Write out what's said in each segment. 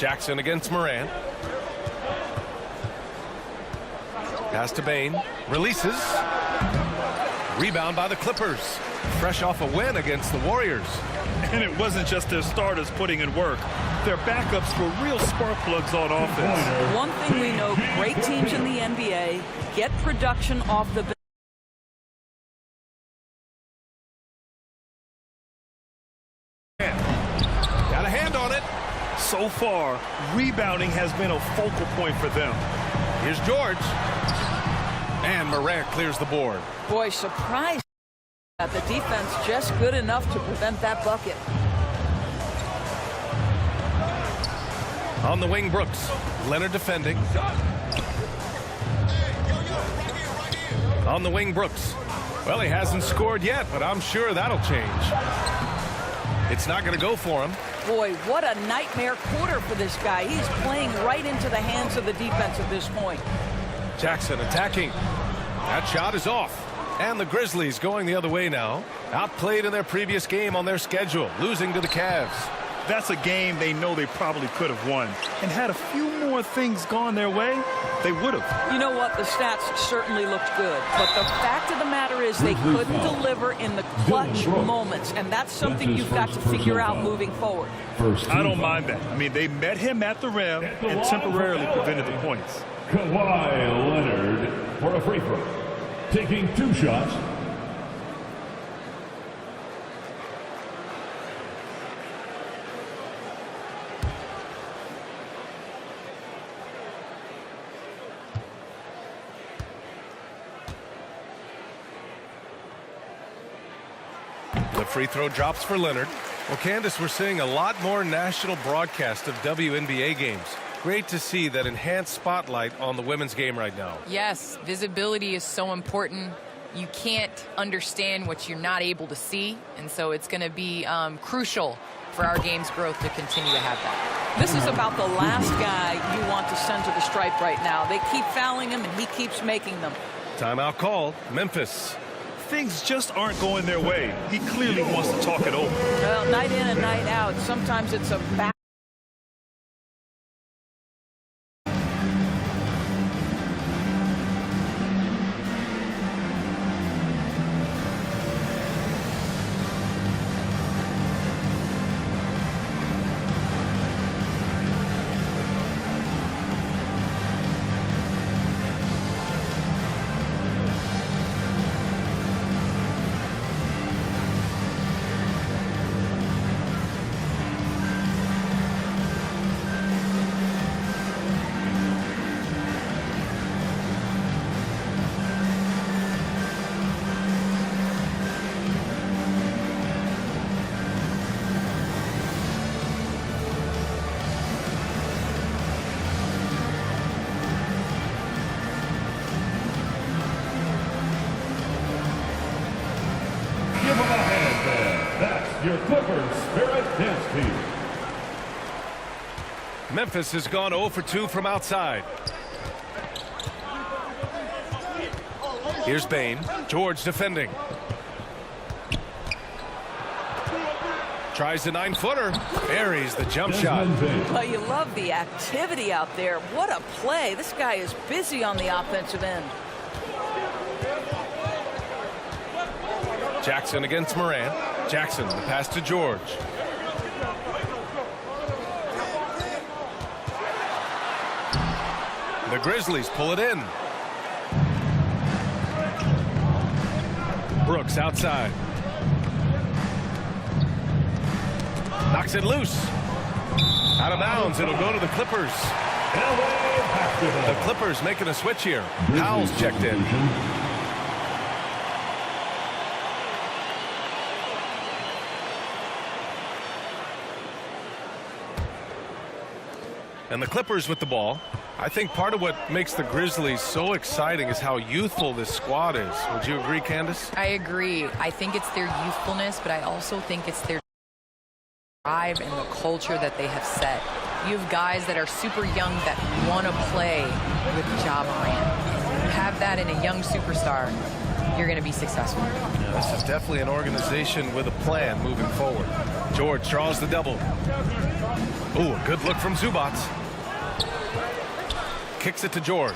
Jackson against Moran. Pass to Bain. Releases. Rebound by the Clippers. Fresh off a win against the Warriors. And it wasn't just their starters putting in work. Their backups were real spark plugs on offense. One thing we know, great teams in the NBA get production off the bench. Got a hand on it. So far, rebounding has been a focal point for them. Here's George. And Morant clears the board. Boy, surprised that the defense just good enough to prevent that bucket. On the wing, Brooks. Leonard defending. On the wing, Brooks. Well, he hasn't scored yet, but I'm sure that'll change. It's not going to go for him. Boy, what a nightmare quarter for this guy. He's playing right into the hands of the defense at this point. Jackson attacking. That shot is off. And the Grizzlies going the other way now. Outplayed in their previous game on their schedule, losing to the Cavs. That's a game they know they probably could have won. And had a few more things gone their way, they would have. You know what? The stats certainly looked good. But the fact of the matter is they couldn't deliver in the clutch moments. And that's something you've got to figure out moving forward. I don't mind that. I mean, they met him at the rim and temporarily prevented the points. Kawhi Leonard for a free throw. Taking 2 shots. The free throw drops for Leonard. Well, Candace, we're seeing a lot more national broadcast of WNBA games. Great to see that enhanced spotlight on the women's game right now. Yes, visibility is so important. You can't understand what you're not able to see, and so it's going to be crucial for our game's growth to continue to have that. This is about the last guy you want to send to the stripe right now. They keep fouling him, and he keeps making them. Timeout called. Memphis. Things just aren't going their way. He clearly wants to talk it over. Well, night in and night out, sometimes it's a back. Your Clippers Spirit Dance Team. Memphis has gone 0 for 2 from outside. Here's Bain. George defending. Tries the 9-footer. Buries the jump shot. Well, you love the activity out there. What a play. This guy is busy on the offensive end. Jackson against Moran. Jackson, the pass to George. The Grizzlies pull it in. Brooks outside. Knocks it loose. Out of bounds. It'll go to the Clippers. The Clippers making a switch here. Powell's checked in. And the Clippers with the ball. I think part of what makes the Grizzlies so exciting is how youthful this squad is. Would you agree, Candace? I agree. I think it's their youthfulness, but I also think it's their drive and the culture that they have set. You have guys that are super young that want to play with Ja Morant. If you have that in a young superstar, you're going to be successful. Yeah, This is definitely an organization with a plan moving forward. George draws the double. Ooh, a good look from Zubac. Kicks it to George.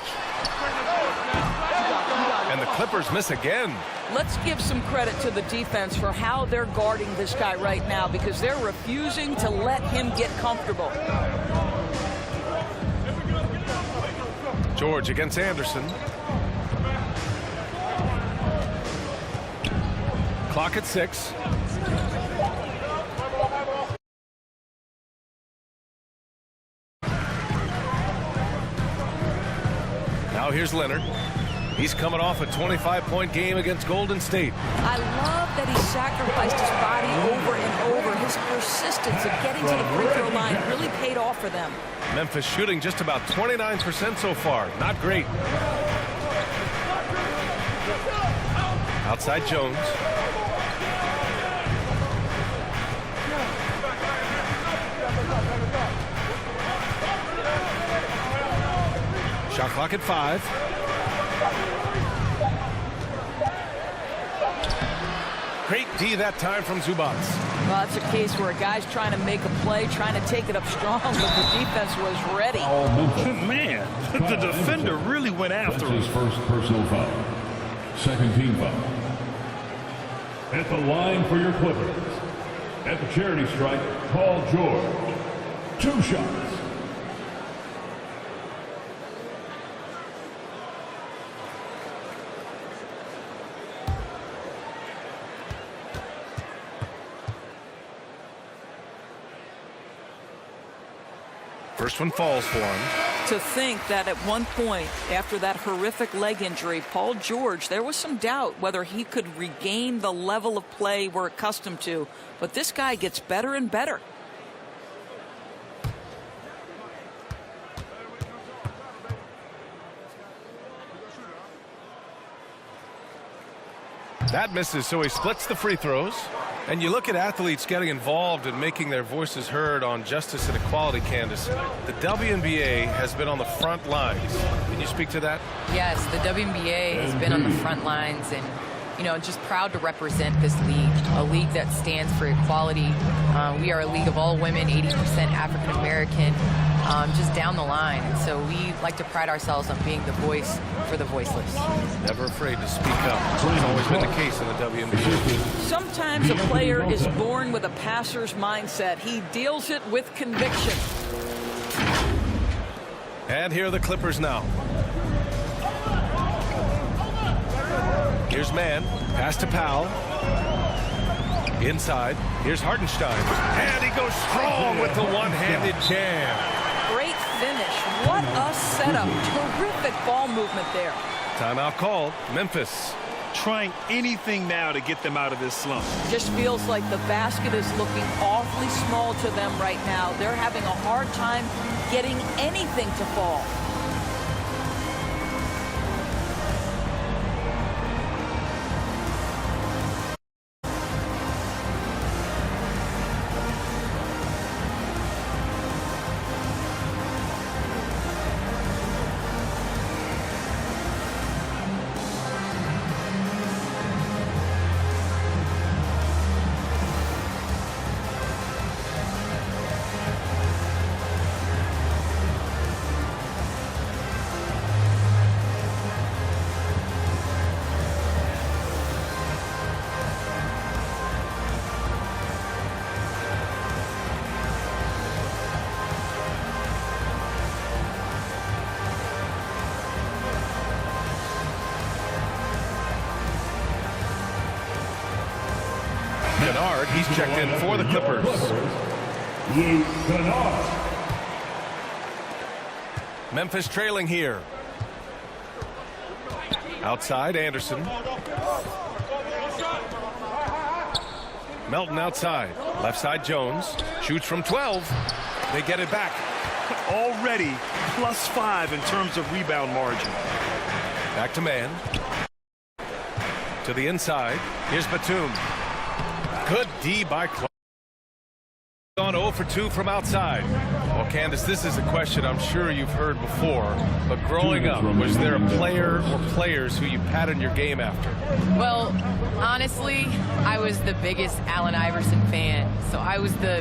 And the Clippers miss again. Let's give some credit to the defense for how they're guarding this guy right now, because they're refusing to let him get comfortable. George against Anderson. Clock at 6. Now here's Leonard. He's coming off a 25-point game against Golden State. I love that he sacrificed his body over and over. His persistence of getting to the free throw line really paid off for them. Memphis shooting just about 29% so far. Not great. Outside Jones. Shot clock at 5. Great D that time from Zubac. Well, that's a case where a guy's trying to make a play, trying to take it up strong, but the defense was ready. Man, the defender really went after him. That's his first personal foul. Second team foul. At the line for your Clippers. At the charity stripe, Paul George. 2 shots. First one falls for him. To think that at one point, after that horrific leg injury, Paul George, there was some doubt whether he could regain the level of play we're accustomed to. But this guy gets better and better. That misses, so he splits the free throws. And you look at athletes getting involved and making their voices heard on justice and equality, Candace. The WNBA has been on the front lines. Can you speak to that? Yes, the WNBA has been on the front lines, and just proud to represent this league, a league that stands for equality. We are a league of all women, 80% African American, just down the line. And so we like to pride ourselves on being the voice for the voiceless. Never afraid to speak up. It's always been the case in the WNBA. Sometimes a player is born with a passer's mindset. He deals it with conviction. And here are the Clippers now. Here's Mann. Pass to Powell. Inside. Here's Hartenstein. And he goes strong with the one-handed jam. Great finish. What a setup. Terrific ball movement there. Timeout called. Memphis. Trying anything now to get them out of this slump. Just feels like the basket is looking awfully small to them right now. They're having a hard time getting anything to fall. Kennard, he's checked in for the Clippers. Memphis trailing here. Outside, Anderson. Melton outside. Left side, Jones. Shoots from 12. They get it back. Already +5 in terms of rebound margin. Back to Mann. To the inside. Here's Batum. Good D by Clark. Gone 0 for 2 from outside. Well, Candace, this is a question I'm sure you've heard before, but growing up, was there a player or players who you patterned your game after? Well, honestly, I was the biggest Allen Iverson fan. So I was the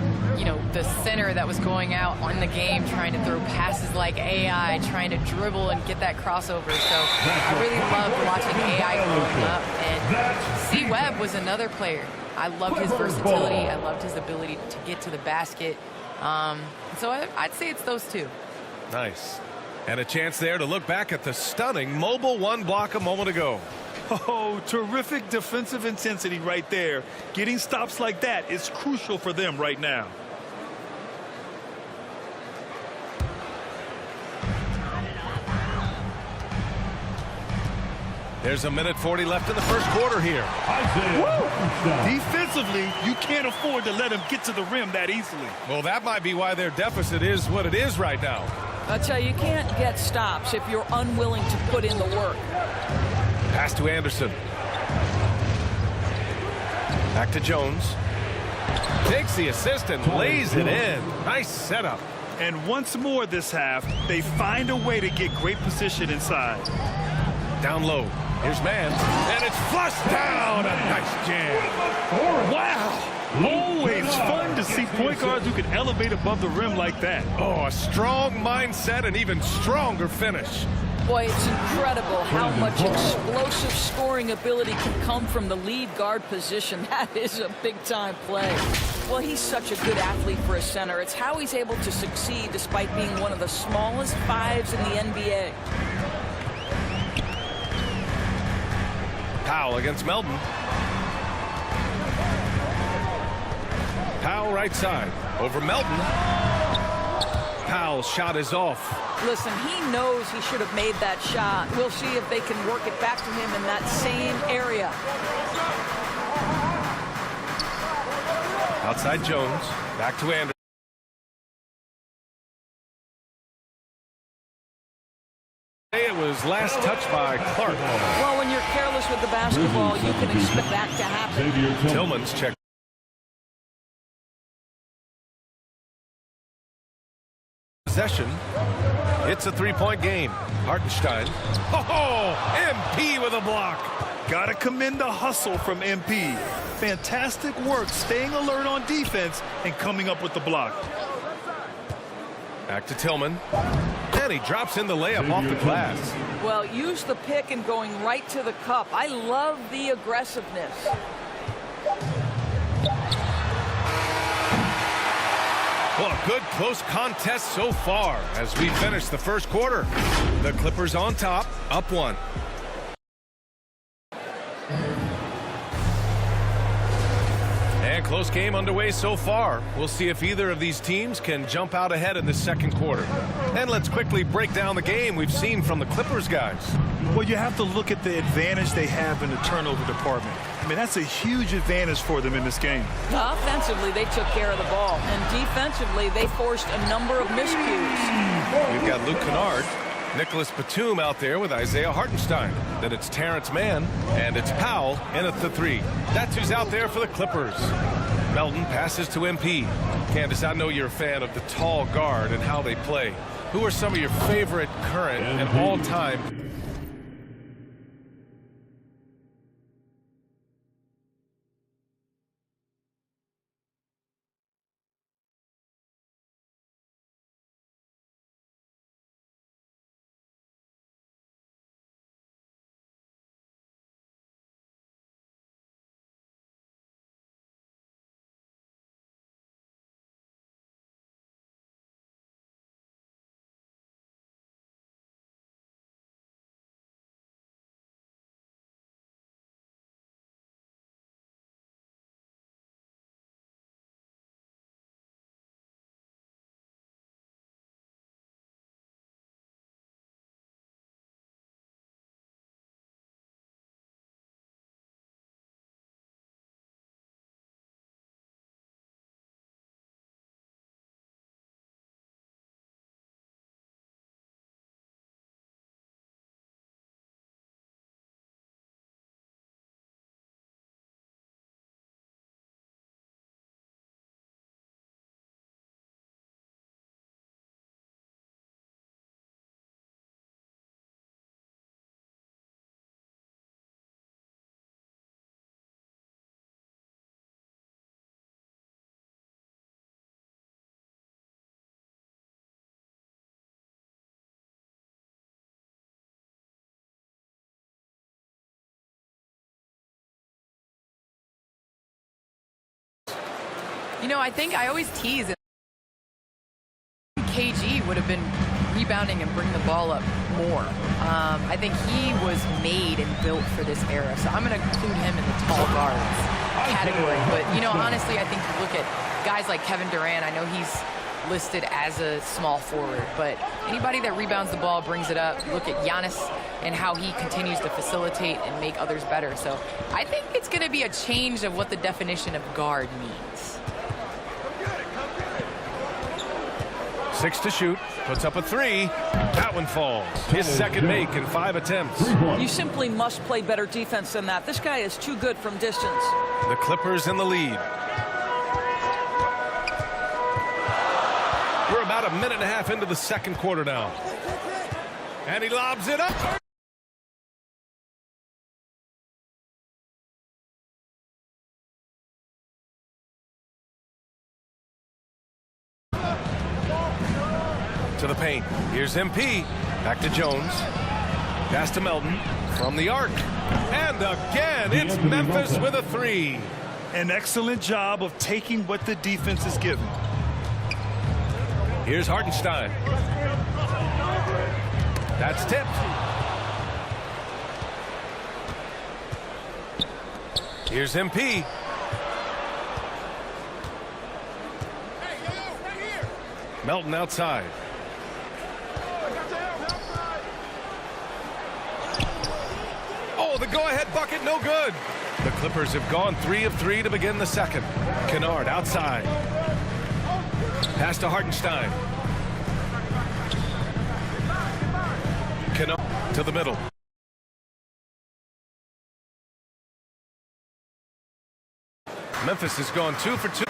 center that was going out on the game trying to throw passes like AI, trying to dribble and get that crossover. So I really loved watching AI growing up. And C. Webb was another player. I loved his versatility. I loved his ability to get to the basket. So I'd say it's those two. Nice. And a chance there to look back at the stunning mobile one block a moment ago. Oh, terrific defensive intensity right there. Getting stops like that is crucial for them right now. There's a minute 40 left in the first quarter here. Defensively, you can't afford to let him get to the rim that easily. Well, that might be why their deficit is what it is right now. I tell you, you can't get stops if you're unwilling to put in the work. Pass to Anderson. Back to Jones. Takes the assist and lays it in. Nice setup. And once more this half, they find a way to get great position inside. Down low. Here's Mann. And it's flushed down. A nice jam. Wow. Always fun to see point guards who can elevate above the rim like that. Oh, a strong mindset and even stronger finish. Boy, it's incredible how much explosive scoring ability can come from the lead guard position. That is a big-time play. Well, he's such a good athlete for a center. It's how he's able to succeed despite being one of the smallest fives in the NBA. Powell against Melton. Powell right side. Over Melton. Powell's shot is off. Listen, he knows he should have made that shot. We'll see if they can work it back to him in that same area. Outside Jones. Back to Anderson. It was last touched by Clark. Well, when you're careless with the basketball, you can expect that to happen. Tillman's check. Possession. It's a three-point game. Hartenstein. Oh, MP with a block. Gotta commend the hustle from MP. Fantastic work staying alert on defense and coming up with the block. Back to Tillman. And he drops in the layup off the glass. Well, use the pick and going right to the cup. I love the aggressiveness. Well, a good close contest so far as we finish the first quarter. The Clippers on top, up 1. And close game underway so far. We'll see if either of these teams can jump out ahead in the second quarter. And let's quickly break down the game we've seen from the Clippers guys. Well, you have to look at the advantage they have in the turnover department. I mean, that's a huge advantage for them in this game. Offensively, they took care of the ball. And defensively, they forced a number of miscues. We've got Luke Kennard, Nicholas Batum out there with Isaiah Hartenstein. Then it's Terrence Mann, and it's Powell in at the 3. That's who's out there for the Clippers. Melton passes to MP. Candace, I know you're a fan of the tall guard and how they play. Who are some of your favorite current and all-time You know, I think I always tease it. KG would have been rebounding and bring the ball up more. I think he was made and built for this era. So I'm going to include him in the tall guards category. But, you know, honestly, I think you look at guys like Kevin Durant. I know he's listed as a small forward, but anybody that rebounds the ball, brings it up. Look at Giannis and how he continues to facilitate and make others better. So I think it's going to be a change of what the definition of guard means. 6 to shoot, puts up a 3. That one falls. His second make in 5 attempts. You simply must play better defense than that. This guy is too good from distance. The Clippers in the lead. We're about a minute and a half into the second quarter now. And he lobs it up. To the paint. Here's MP. Back to Jones. Pass to Melton. From the arc. And again, it's Memphis with a 3. An excellent job of taking what the defense is given. Here's Hartenstein. That's tipped. Here's MP. Melton outside. Oh, the go-ahead bucket, no good. The Clippers have gone 3 of 3 to begin the second. Kennard outside. Pass to Hartenstein. Kennard to the middle. Memphis has gone 2 for 2.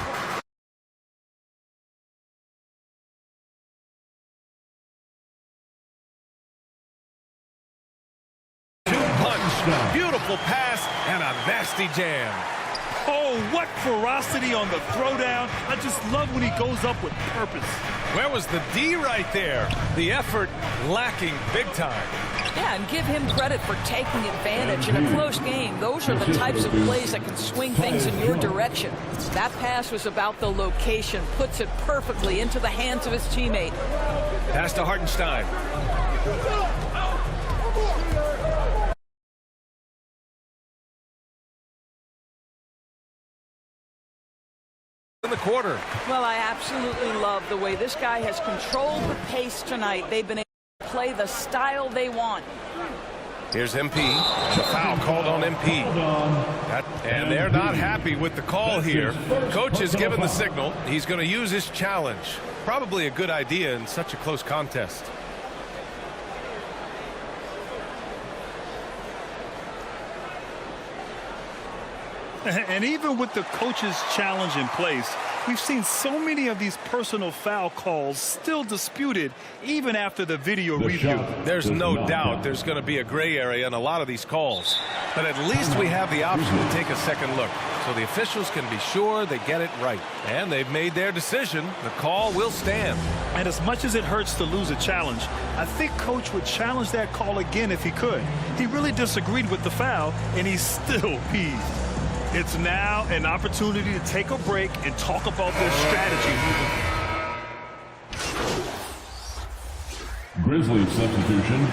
Beautiful pass and a nasty jam. Oh, what ferocity on the throwdown. I just love when he goes up with purpose. Where was the D right there? The effort lacking big time. Yeah, and give him credit for taking advantage in a close game. Those are the types of plays that can swing things in your direction. That pass was about the location, puts it perfectly into the hands of his teammate. Pass to Hartenstein. In the quarter. Well, I absolutely love the way this guy has controlled the pace tonight. They've been able to play the style they want. Here's MP. The foul called on MP. And they're not happy with the call here. Coach has given the signal. He's going to use his challenge. Probably a good idea in such a close contest. And even with the coach's challenge in place, we've seen so many of these personal foul calls still disputed even after the video review. There's no doubt there's going to be a gray area in a lot of these calls. But at least we have the option to take a second look. So the officials can be sure they get it right. And they've made their decision. The call will stand. And as much as it hurts to lose a challenge, I think Coach would challenge that call again if he could. He really disagreed with the foul, and he's still peeved. It's now an opportunity to take a break and talk about their strategy. Grizzlies substitution.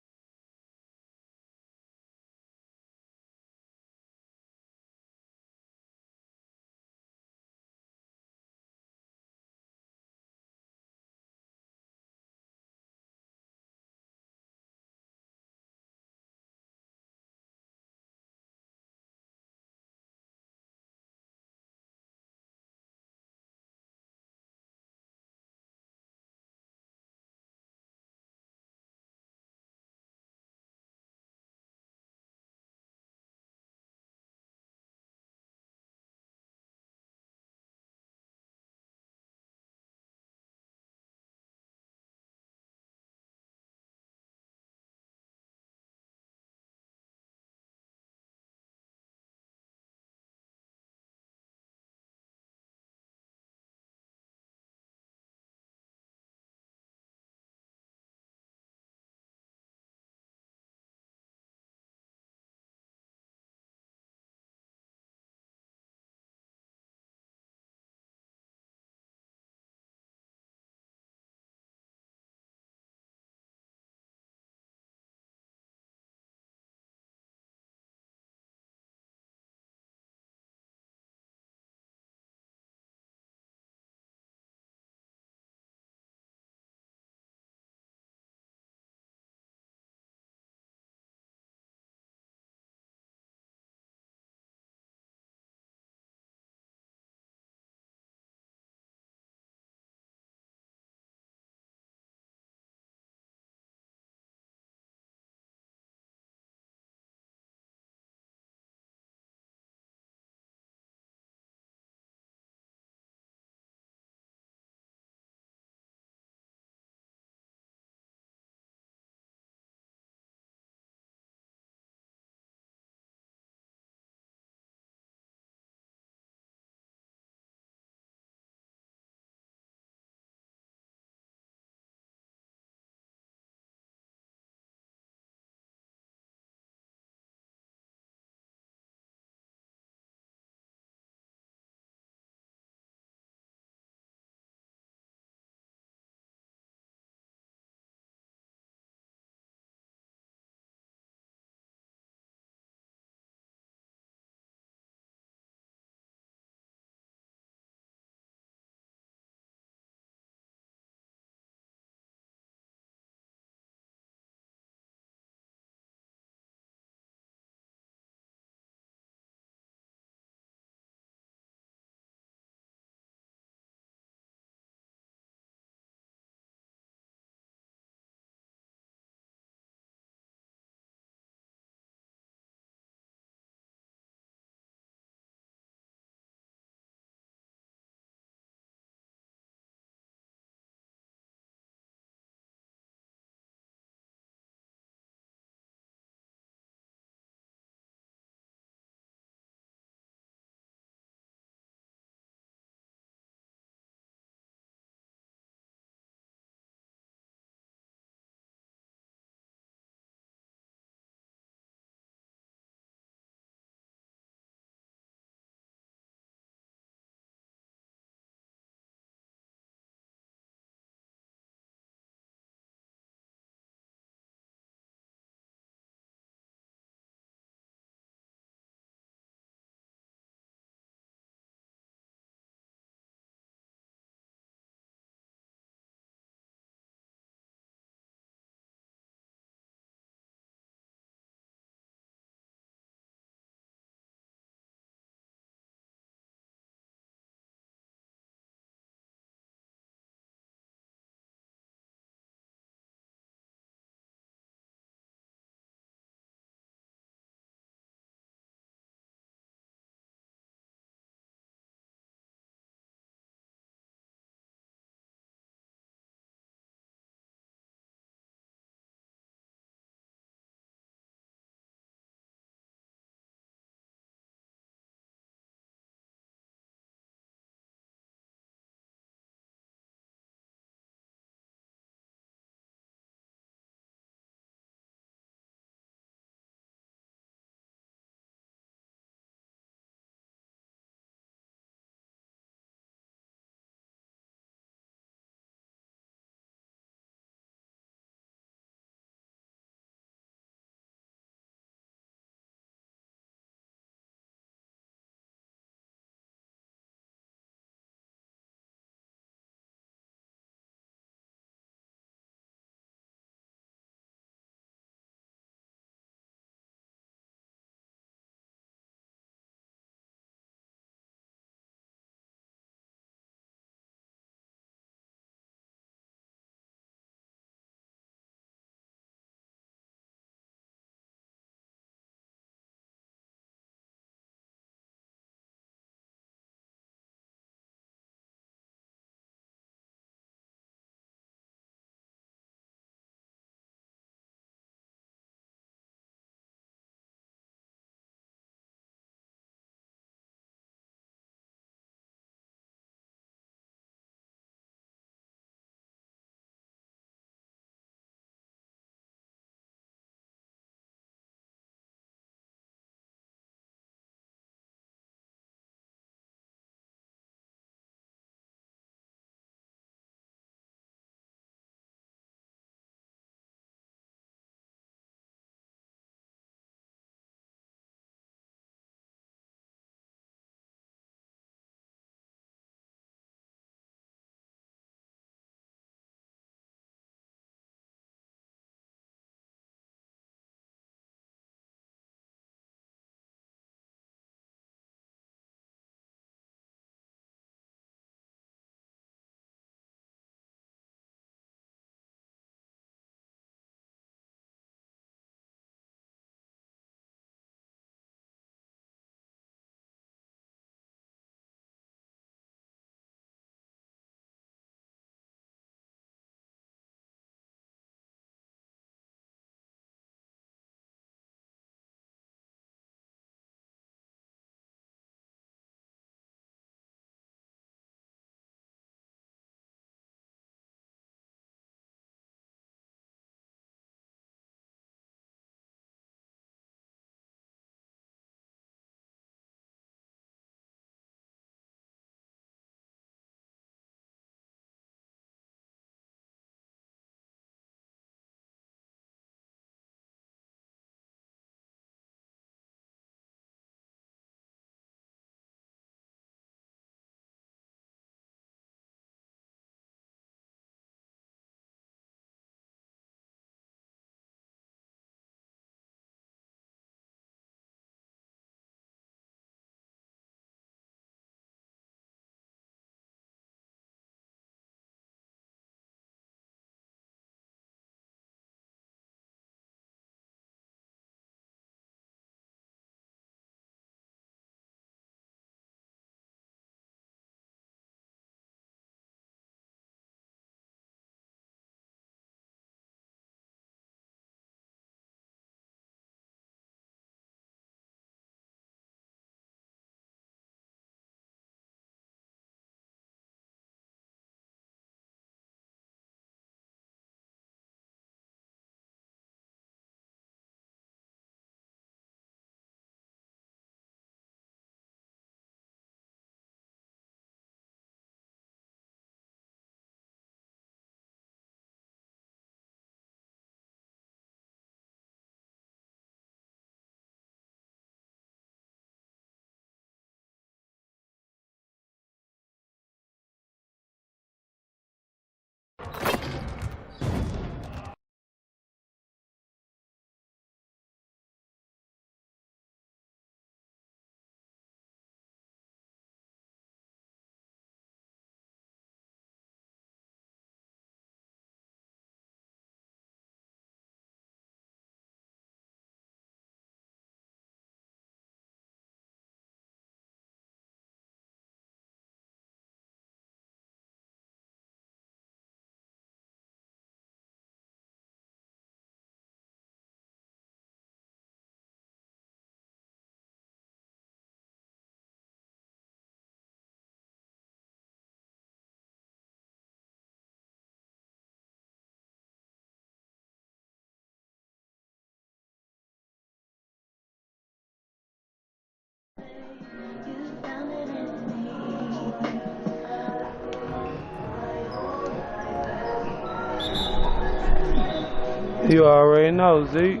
You already know, Zeke.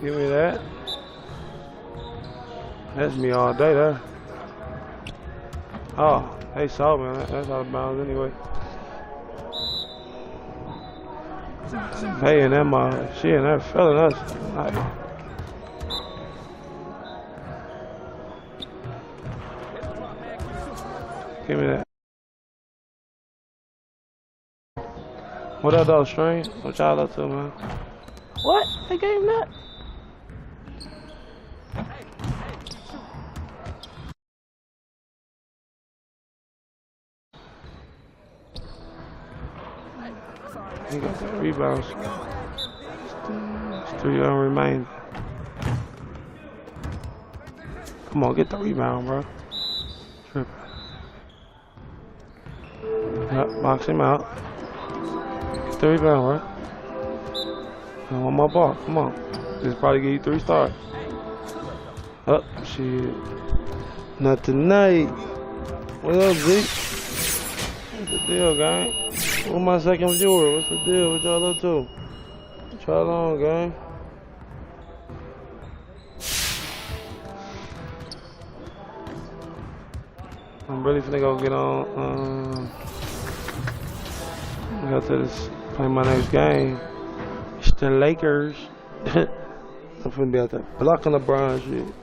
Give me that. That's me all day there. Oh, they saw me. That's out of bounds anyway. Hey, and that she and that feeling us. Give me that. What up, though, String? What y'all up to, man? What? They gave him that? He got that rebounds. Still young remain. Come on, get the rebound, bro. Tripping. Yep, box him out. Get the rebound, bro. I want my ball. Come on. This probably give you 3 stars. Oh, shit. Not tonight. What up, Zeke? What's the deal, gang? What's my second viewer? What's the deal? What y'all up to? What y'all on, gang? I'm really finna go get on. I got to play my next game. It's the Lakers. I'm finna be out there blocking LeBron shit.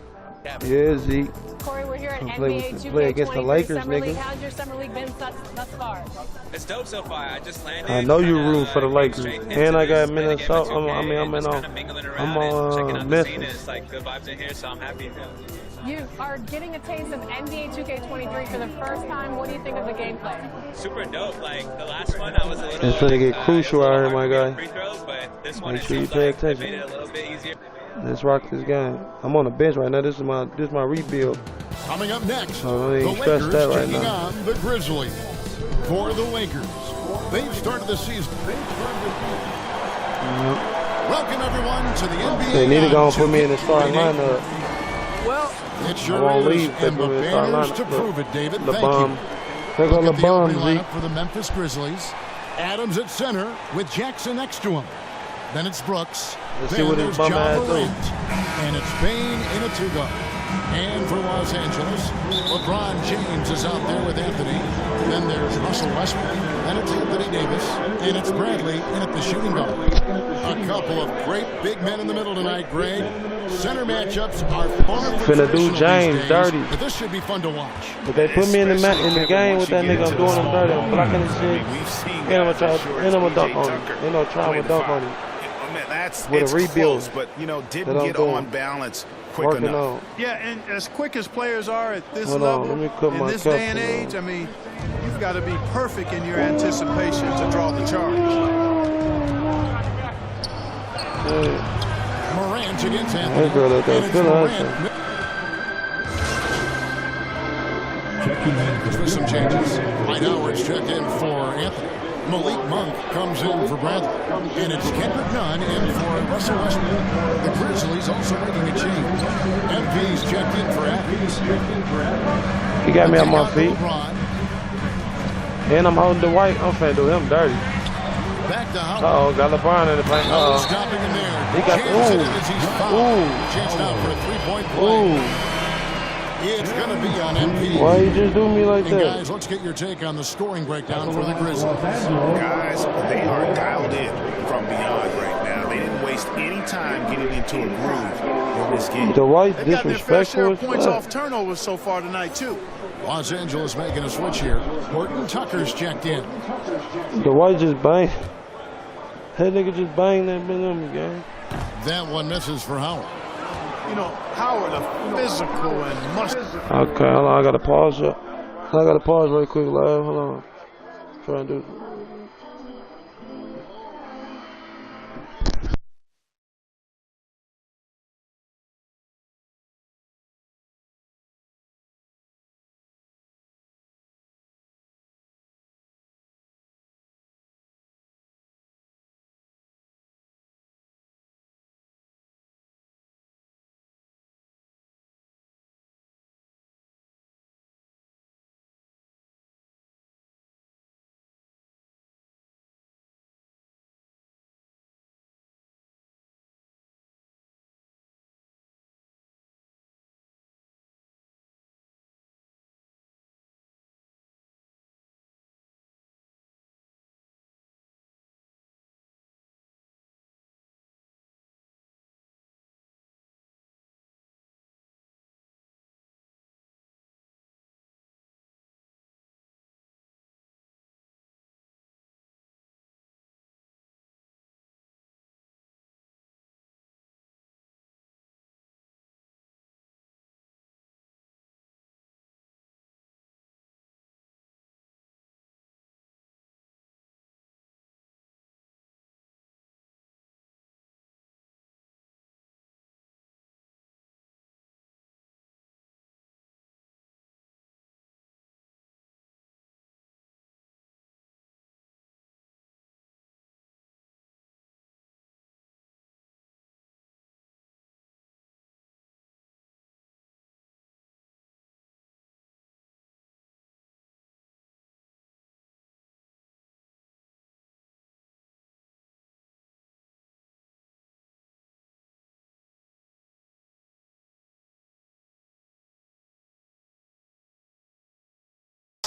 Yeah, Zeke. Corey, we're here at NBA NBA play against the 2K23 Lakers, Summer League. nigga. How's your summer league been thus far? It's dope so far. I just landed. I know you rooting for the Lakers, straight into and I got this, playing the game of Minnesota. 2K, I'm and just on. kinda mingling I'm around and checking on out the scene, and Memphis. it's like good vibes in here, so I'm happy. You are getting a taste of NBA 2K23 for the first time. What do you think of the gameplay? Super dope. Like the last one, I was a little. It's gonna get crucial it was a out little here, my hard guy. for me to free throws, but this one, Make it sure you seems pay like it attention. made it a little bit easier. Let's rock this game. I'm on the bench right now. This is my rebuild. Coming up next, So don't the even stress Lakers that right taking now. on the Grizzlies. For the Lakers, they've started the season. Welcome everyone to the NBA. They need to go and put me in the starting 2K28. lineup. Well, it I sure won't is, leave. They and put the me in the starting banners lineup. to prove it, David. The Thank bomb. you. They go Look the at the opening bomb, Zeke. lineup for the Memphis Grizzlies. Adams at center with Jackson next to him. Then it's Brooks. Let's see Then what his there's bum Ja ass do. Morant. And it's Bane in a two-guard. And for Los Angeles, LeBron James is out there with Anthony. Then there's Russell Westbrook. Then it's Anthony Davis. And it's Bradley in at the shooting guard. A couple of great big men in the middle tonight, Greg. Center matchups are far from Finna do traditional James these days, dirty. but this should be fun to watch. But they put me in the game with that nigga. I'm doing him dirty. I'm blocking his shit. And I'm gonna dunk on him. Ain't no trying to dunk on him. That's With a it's rebuild. close, but didn't That I'm get doing. on balance quick Working enough. on. Yeah, and as quick as players are at this Hold on, level, let me put in my this day and cuffs on. age, I mean, you've got to be perfect in your anticipation to draw the charge. Yeah. Morant against Anthony. That girl up there And it's feeling Morant herself. with some changes. Mike Howard's checked in for Anthony. Malik Monk comes in for Bradley. And it's Kendrick Nunn in for Russell Westbrook. The Grizzlies also making a change. MP's checked in for Adams. He got me on my Take out feet. LeBron. And I'm holding the white. I'm finna do him dirty. Back to Howard. Uh-oh, got LeBron in the paint. No stopping him there. He got- Jams it in ooh. as he's fouled. Ooh. Chased out for a three-point play. Ooh, It's going to be on MP. why you just do me like And that? guys, let's get your take on the scoring breakdown for the Grizzlies. Guys, they are dialed in from beyond right now. They didn't waste any time getting into a groove in this game. The white They've got their fair share disrespectful of as points fuck. off turnovers so far tonight, too. Los Angeles making a switch here. Horton Tucker's checked in. The white just bang. That nigga just bang that bitch on me, gang. That one misses for Howard. You know, Howard, a physical and muscular. Okay, hold on. I gotta pause it. I gotta pause right quick, live. Hold on. Trying to do.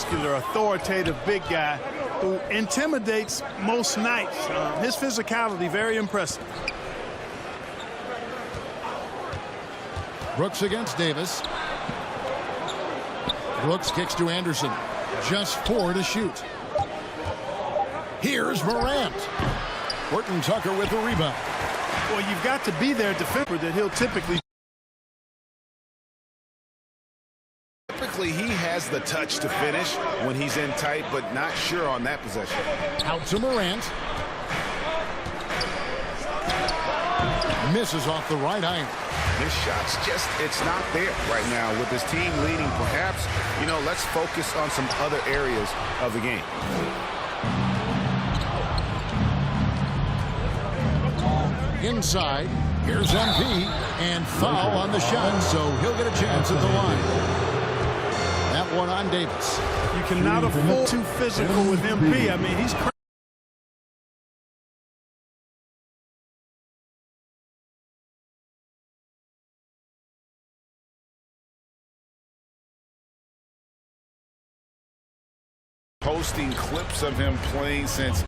muscular, authoritative big guy who intimidates most nights. His physicality, very impressive. Brooks against Davis. Brooks kicks to Anderson. Just 4 to shoot. Here's Morant. Horton Tucker with the rebound. Well, you've got to be there defender that he'll typically. Typically, he has the touch to finish when he's in tight, but not sure on that possession. Out to Morant. Misses off the right iron. His shot's just, it's not there right now. With his team leading, perhaps, let's focus on some other areas of the game. Inside, here's MP, and foul on the shot, so he'll get a chance at the line. That one on Davis. You cannot afford too physical with MP. I mean, he's crazy. Posting clips of him playing since.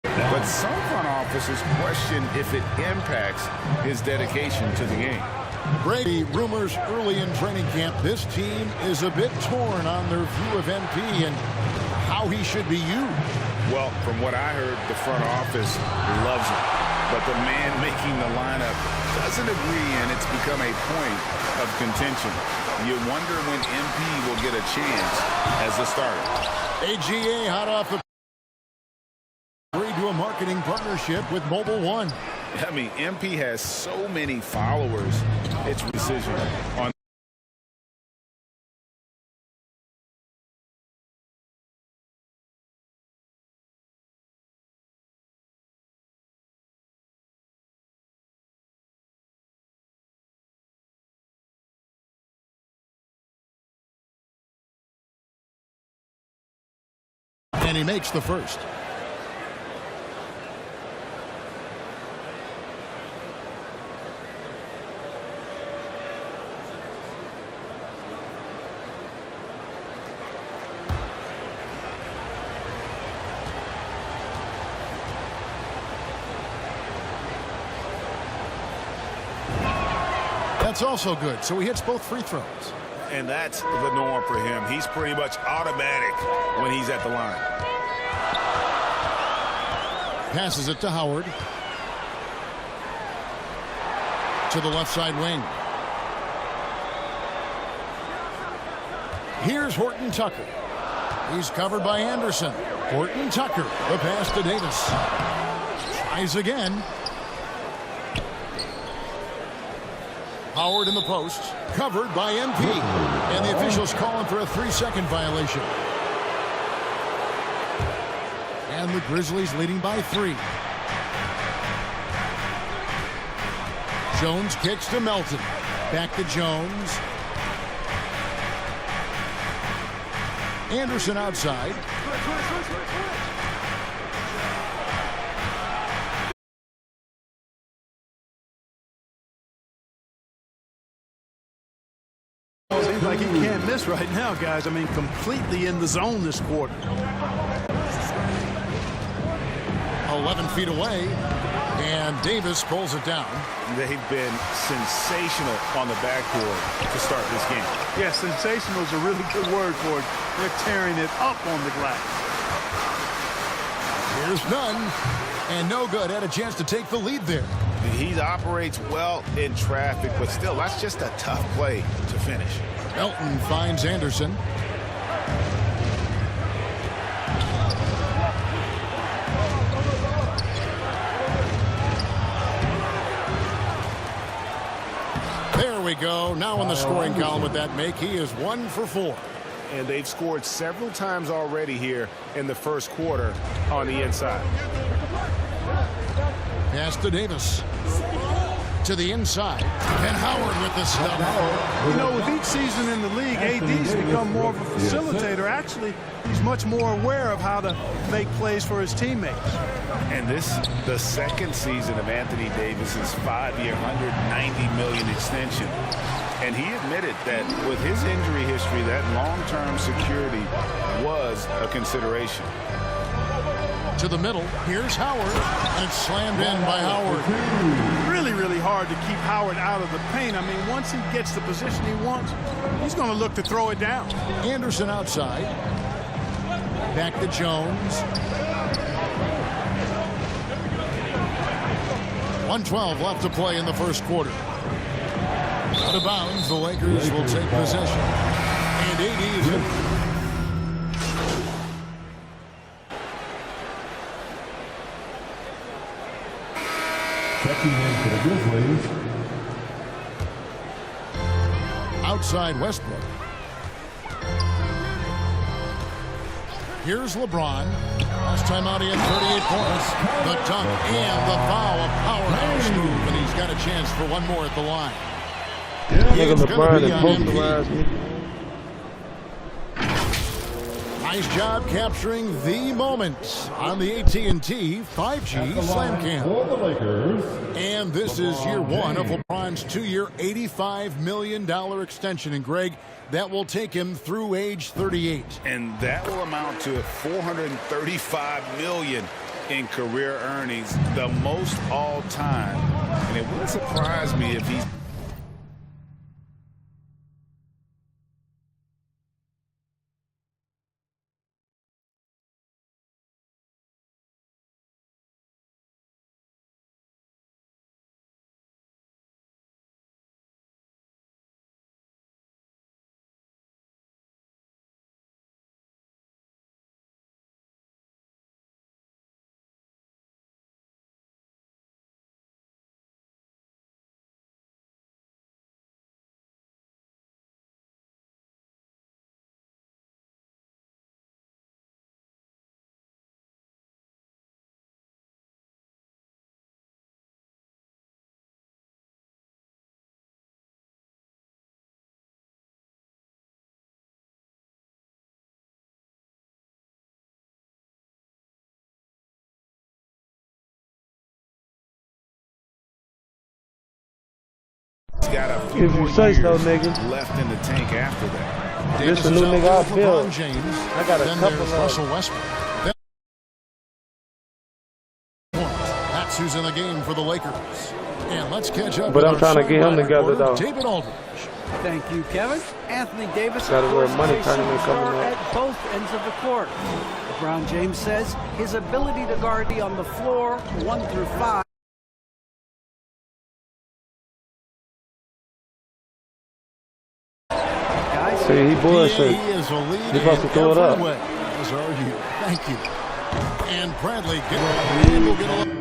But some front offices question if it impacts his dedication to the game. Brady, rumors early in training camp, this team is a bit torn on their view of MP and how he should be used. Well, from what I heard, the front office loves him. But the man making the lineup doesn't agree, and it's become a point of contention. You wonder when MP will get a chance as a starter. AGA hot off the agreed to a marketing partnership with Mobile One. I mean, MP has so many followers. It's decision on. And he makes the first. That's also good. So he hits both free throws. And that's the norm for him. He's pretty much automatic when he's at the line. Passes it to Howard. To the left side wing. Here's Horton Tucker. He's covered by Anderson. Horton Tucker. The pass to Davis. Tries again. Howard in the post. Covered by MP. And the officials calling for a 3-second violation. And the Grizzlies leading by 3. Jones kicks to Melton. Back to Jones. Anderson outside. Seems like he can't miss right now, guys. I mean, completely in the zone this quarter. 11 feet away, and Davis pulls it down. They've been sensational on the backboard to start this game. Yeah, sensational is a really good word for it. They're tearing it up on the glass. Here's none, and no good. Had a chance to take the lead there. He operates well in traffic, but still, that's just a tough play to finish. Melton finds Anderson. There we go. Now in the scoring column with that make, he is 1 for 4. And they've scored several times already here in the first quarter on the inside. Pass to Davis. to the inside. And Howard with the stop. You know, with each season in the league, AD's become more of a facilitator. Actually, he's much more aware of how to make plays for his teammates. And this, the second season of Anthony Davis's 5-year, $190 million extension. And he admitted that with his injury history, that long-term security was a consideration. To the middle, here's Howard, and it's slammed in by Howard. Really, really hard to keep Howard out of the paint. I mean, once he gets the position he wants, he's going to look to throw it down. Anderson outside. Back to Jones. 1:12 left to play in the first quarter. Out of bounds, the Lakers will take possession. And AD is in. Checking in for the Grizzlies. Outside Westbrook. Here's LeBron. Last time out he had 38 points. The dunk and the foul, a powerhouse move, and he's got a chance for one more at the line. Nigga LeBron is posterized me. Nice job capturing the moment on the AT&T 5G Slam Cam. For the Lakers. And this is year one of LeBron's 2-year, $85 million extension. And Greg, that will take him through age 38. And that will amount to $435 million in career earnings, the most all time. And it wouldn't surprise me if he's got a few If you more say years so, nigga. left in the tank after that. This a Davis new is out nigga there I with feel. LeBron James. I got a Then couple there's of Russell Westbrook. That's who's in the game for the Lakers. And let's catch up. But with I'm our trying to get him sideline together, reporter, though. David Aldridge. Thank you, Kevin. Anthony Davis Got a little of course, money is a tournament coming superstar up. at both ends of the court. LeBron James says his ability to guard on the floor 1 through 5. See, he bullshit. He is a lead He supposed to in throw it every up. way. As are you. Thank you. And Bradley will get a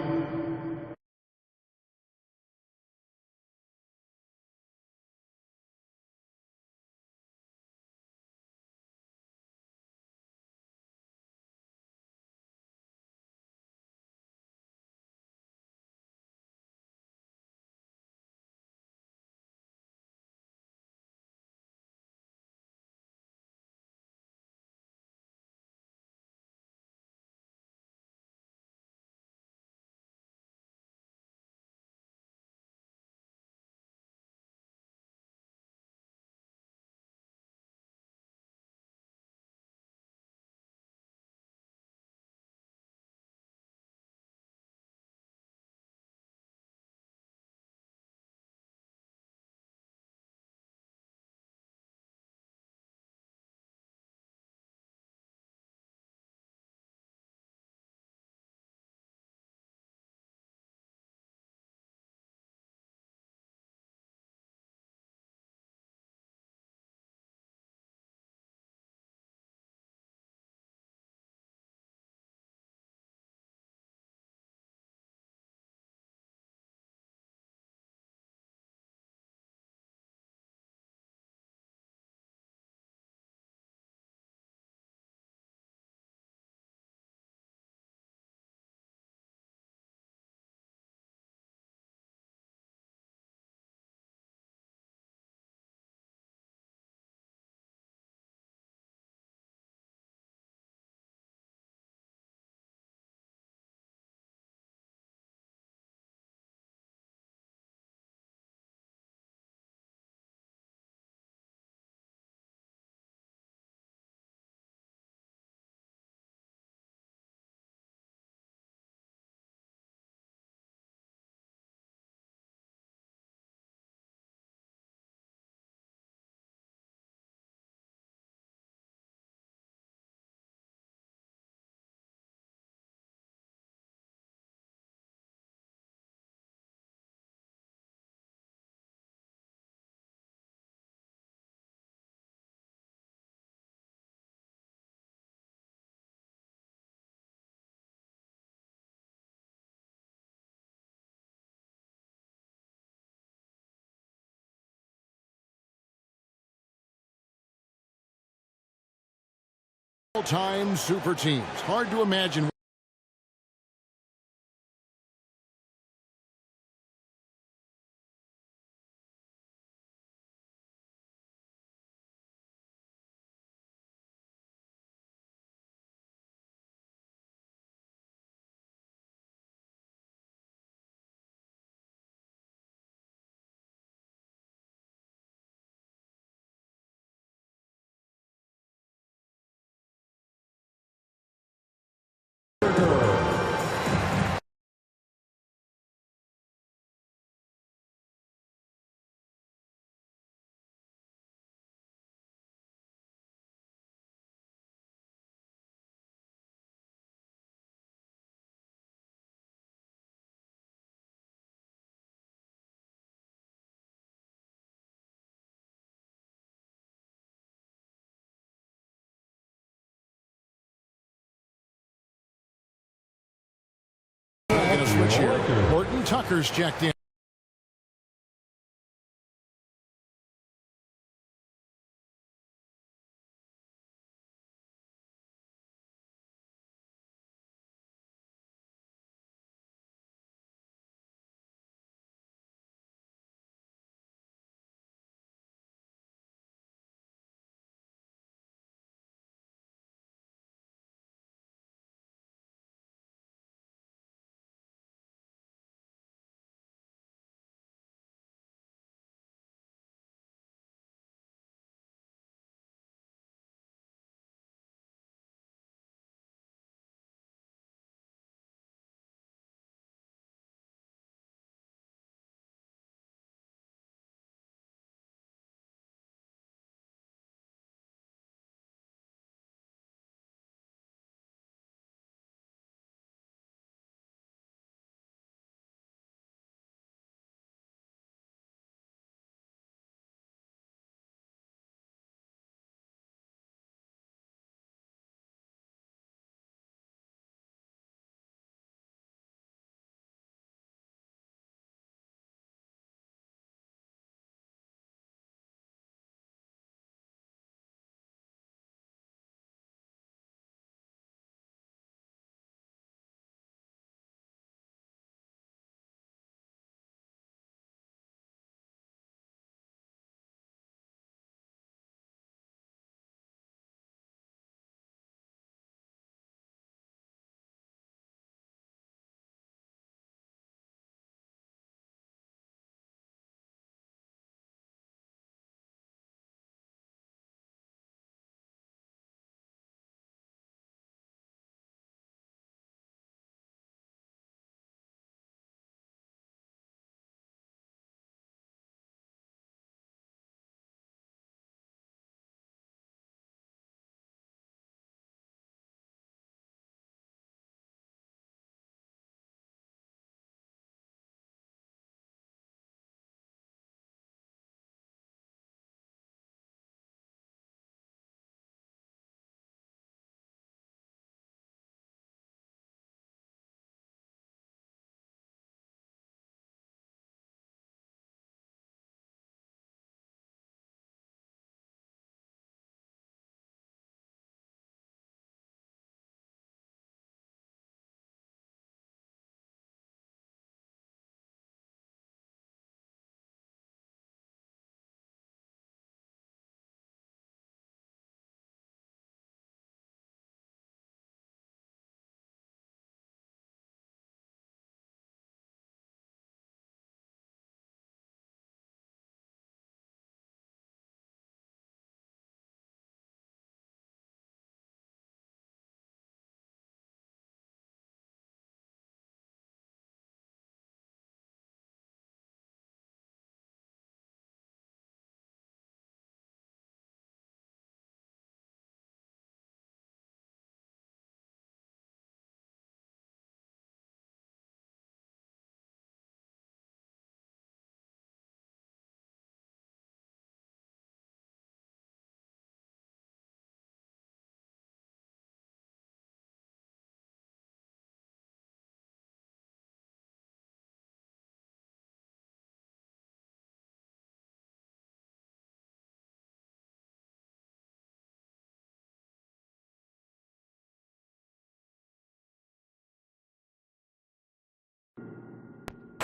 All-time super teams. Hard to imagine. Going to switch here. Horton Tucker's checked in.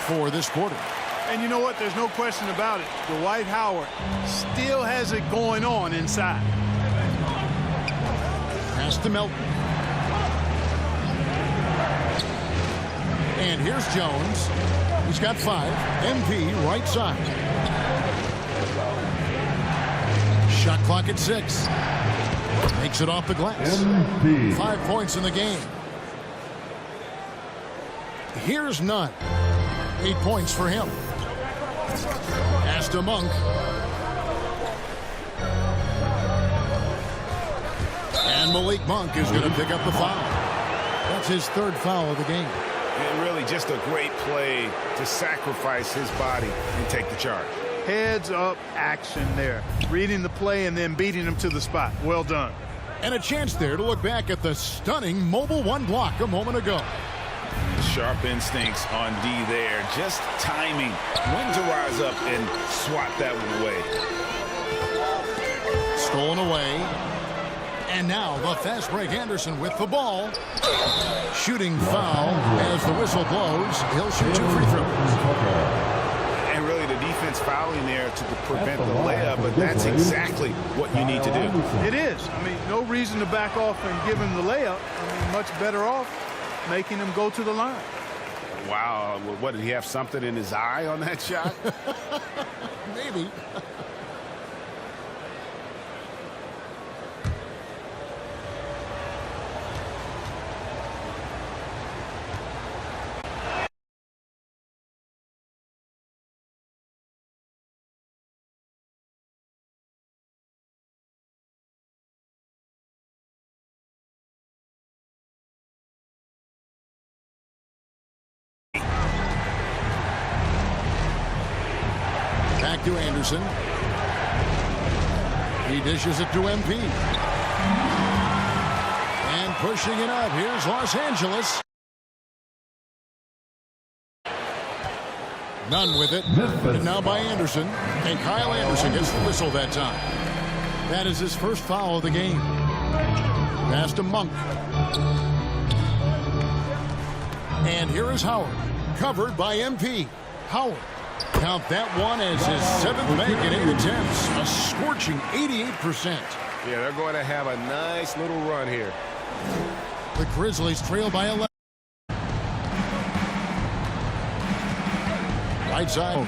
for this quarter. And you know what? There's no question about it. Dwight Howard still has it going on inside. Pass to Melton. And here's Jones. He's got 5. MP right side. Shot clock at 6. Makes it off the glass. 5 points in the game. Here's Nunn. 8 points for him. Pass to Monk. And Malik Monk is going to pick up the foul. That's his 3rd foul of the game. And really just a great play to sacrifice his body and take the charge. Heads up action there. Reading the play and then beating him to the spot. Well done. And a chance there to look back at the stunning Mobile 1 block a moment ago. Sharp instincts on D there. Just timing when to rise up and swat that one away. Stolen away. And now the fast break Anderson with the ball. Shooting foul as the whistle blows. He'll shoot 2 free throws. And really the defense fouling there to prevent the layup, but that's exactly what you need to do. It is. I mean, no reason to back off and give him the layup. I mean, much better off making him go to the line. Wow. What, did he have something in his eye on that shot? Maybe. Back to Anderson. He dishes it to MP. And pushing it up. Here's Los Angeles. None with it. And now by Anderson. And Kyle Anderson gets the whistle that time. That is his 1st foul of the game. Pass to Monk. And here is Howard. Covered by MP. Howard. Count that one as his 7th bank in 8 attempts. A scorching 88%. Yeah, they're going to have a nice little run here. The Grizzlies trail by 11. Right side.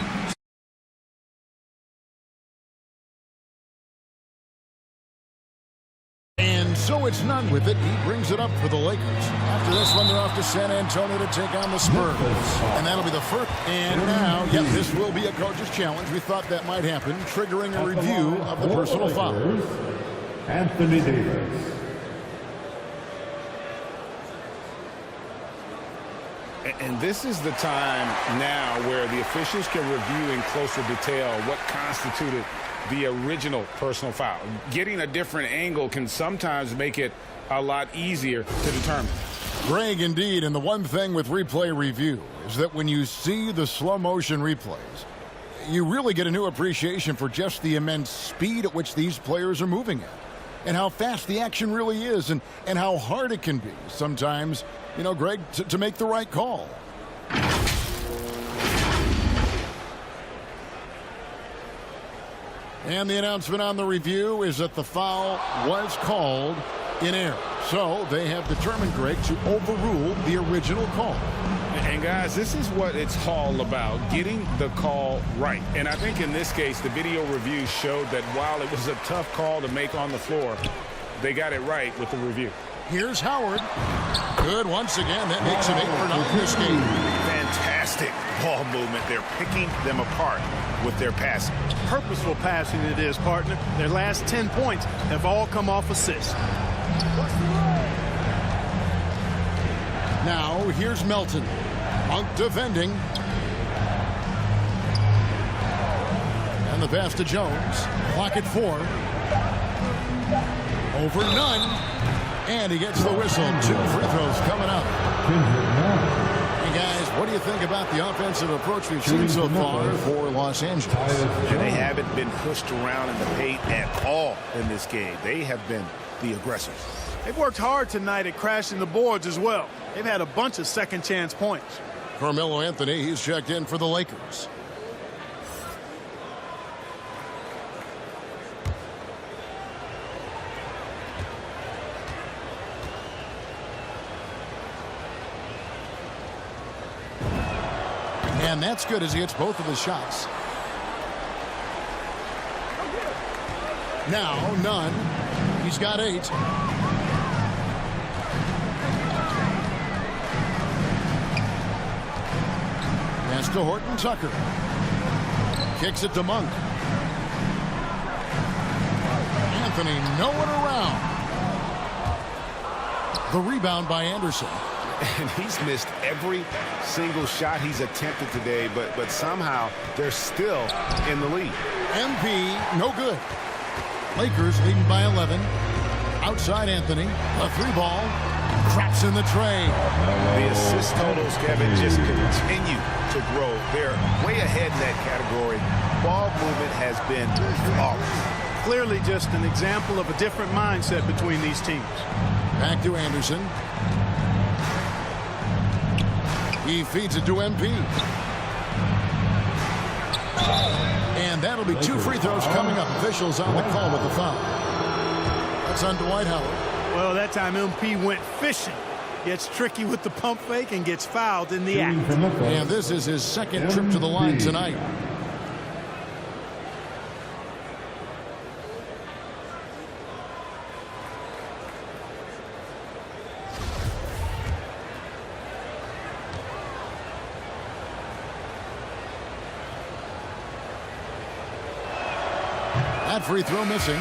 And so it's Nunn with it. He brings it up for the Lakers. After this one, they're off to San Antonio to take on the Spurs. And that'll be the first. And now, yep, this will be a coach's challenge. We thought that might happen, triggering a review of the personal foul. Anthony Davis. And this is the time now where the officials can review in closer detail what constituted the original personal foul. Getting a different angle can sometimes make it a lot easier to determine. Greg, indeed, and the one thing with replay review is that when you see the slow motion replays, you really get a new appreciation for just the immense speed at which these players are moving at, and how fast the action really is, and how hard it can be sometimes, you know, Greg, to make the right call. And the announcement on the review is that the foul was called in error. So they have determined, Greg, to overrule the original call. And guys, this is what it's all about, getting the call right. And I think in this case, the video review showed that while it was a tough call to make on the floor, they got it right with the review. Here's Howard. Good once again. That makes him 8 for 9 this game. Fantastic ball movement. They're picking them apart with their passing. Purposeful passing it is, partner. Their last 10 points have all come off assists. Now here's Melton. Monk defending. And the pass to Jones. Clock at 4. Over Nunn. And he gets the whistle. 2 free throws coming up. Hey guys, what do you think about the offensive approach we've seen so far for Los Angeles? And they haven't been pushed around in the paint at all in this game. They have been the aggressors. They've worked hard tonight at crashing the boards as well. They've had a bunch of second chance points. Carmelo Anthony, he's checked in for the Lakers. And that's good as he hits both of his shots. Now, Nunn. He's got 8. Pass to Horton Tucker. Kicks it to Monk. Anthony nowhere around. The rebound by Anderson. And he's missed every single shot he's attempted today, but somehow they're still in the lead. MP, no good. Lakers leading by 11. Outside Anthony. A 3-ball. Traps in the tray. The assist totals, Kevin, just continue to grow. They're way ahead in that category. Ball movement has been flawless. Clearly just an example of a different mindset between these teams. Back to Anderson. He feeds it to MP. And that'll be 2 free throws coming up. Officials on the call with the foul. That's on Dwight Howard. Well, that time MP went fishing. Gets tricky with the pump fake and gets fouled in the act. And this is his second trip to the line tonight. That free throw missing.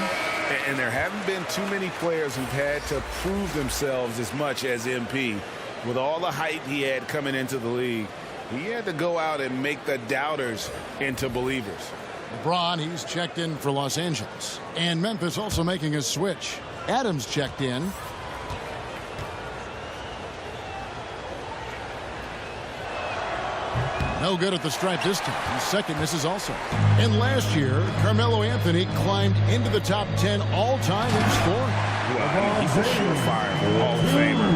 And there haven't been too many players who've had to prove themselves as much as MP. With all the hype he had coming into the league, he had to go out and make the doubters into believers. LeBron, he's checked in for Los Angeles. And Memphis also making a switch. Adams checked in. No good at the stripe this time. His second misses also. And last year, Carmelo Anthony climbed into the top 10 all-time in scoring. Well, he's a surefire Hall of Famer.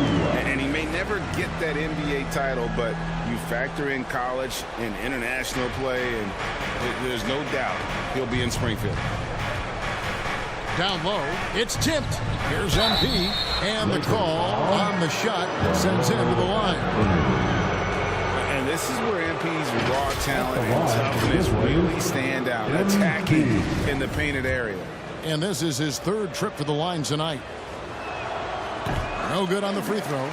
And he may never get that NBA title, but you factor in college and international play, and there's no doubt he'll be in Springfield. Down low, it's tipped. Here's MP, and the call on the shot that sends him to the line. And this is where MP's raw talent and toughness really stand out, attacking in the painted area. And this is his third trip to the line tonight. No good on the free throw.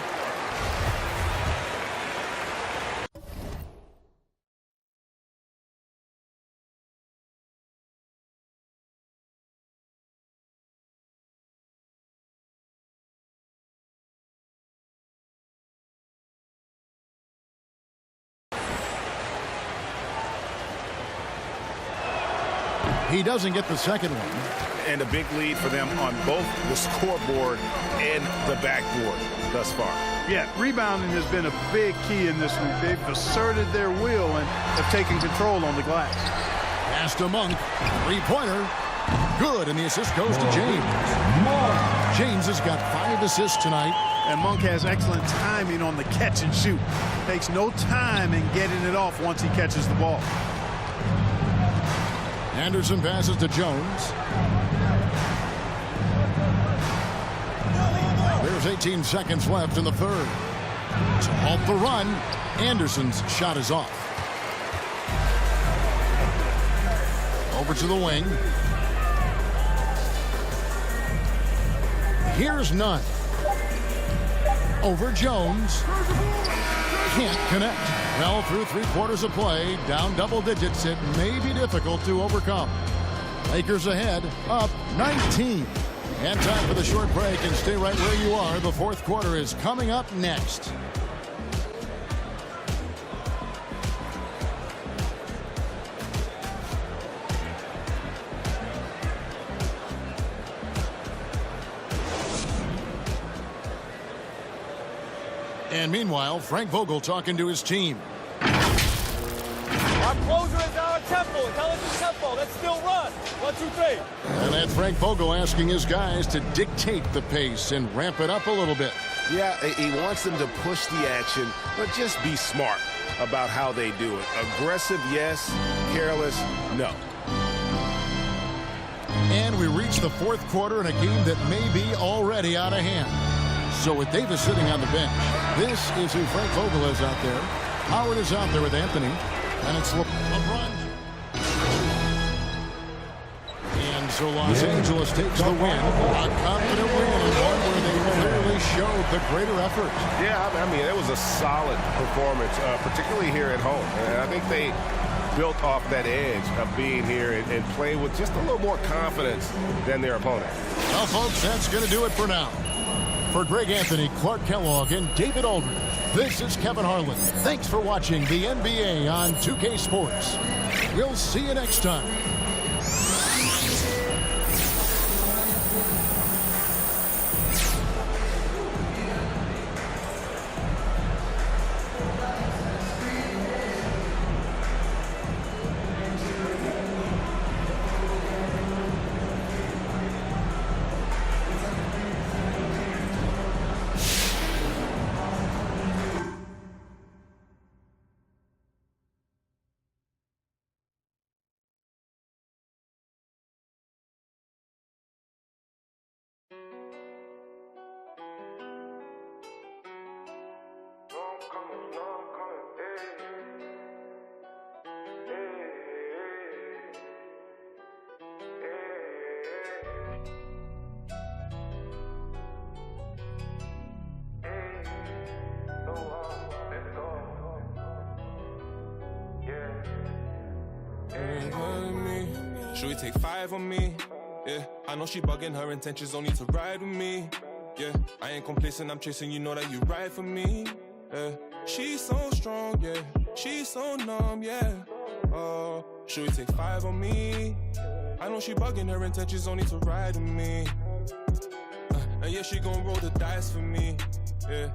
He doesn't get the second one. And a big lead for them on both the scoreboard and the backboard thus far. Yeah, rebounding has been a big key in this one. They've asserted their will and have taken control on the glass. Pass to Monk. Three-pointer. Good, and the assist goes to James. James has got 5 assists tonight. And Monk has excellent timing on the catch and shoot. Takes no time in getting it off once he catches the ball. Anderson passes to Jones. There's 18 seconds left in the third. To halt the run, Anderson's shot is off. Over to the wing. Here's Nunn. Over Jones. Can't connect. Well, through 3/4 of play, down double digits, it may be difficult to overcome. Lakers ahead, up 19. And time for the short break, and stay right where you are. The fourth quarter is coming up next. And meanwhile, Frank Vogel talking to his team. Our closer is our tempo. Intelligent tempo. Let's still run. 1, 2, 3. And that's Frank Vogel asking his guys to dictate the pace and ramp it up a little bit. Yeah, he wants them to push the action, but just be smart. about how they do it. Aggressive, yes. Careless, no. And we reach the fourth quarter in a game that may be already out of hand. So with Davis sitting on the bench, this is who Frank Vogel is out there. Howard is out there with Anthony. And it's LeBron. And so Los Angeles takes the win. A confident win, and one where they clearly showed the greater effort. Yeah, I mean, it was a solid performance, particularly here at home. And I think they built off that edge of being here and play with just a little more confidence than their opponent. Well, folks, that's going to do it for now. For Greg Anthony, Clark Kellogg, and David Aldridge, this is Kevin Harlan. Thanks for watching the NBA on 2K Sports. We'll see you next time. Should we take 5 on me? Yeah, I know she bugging, her intentions only to ride with me. Yeah, I ain't complacent, I'm chasing, you know that you ride for me. Yeah, she's so strong, yeah, she's so numb, yeah. Oh, should we take 5 on me? I know she bugging, her intentions only to ride with me. And yeah, she gon' roll the dice for me. Yeah,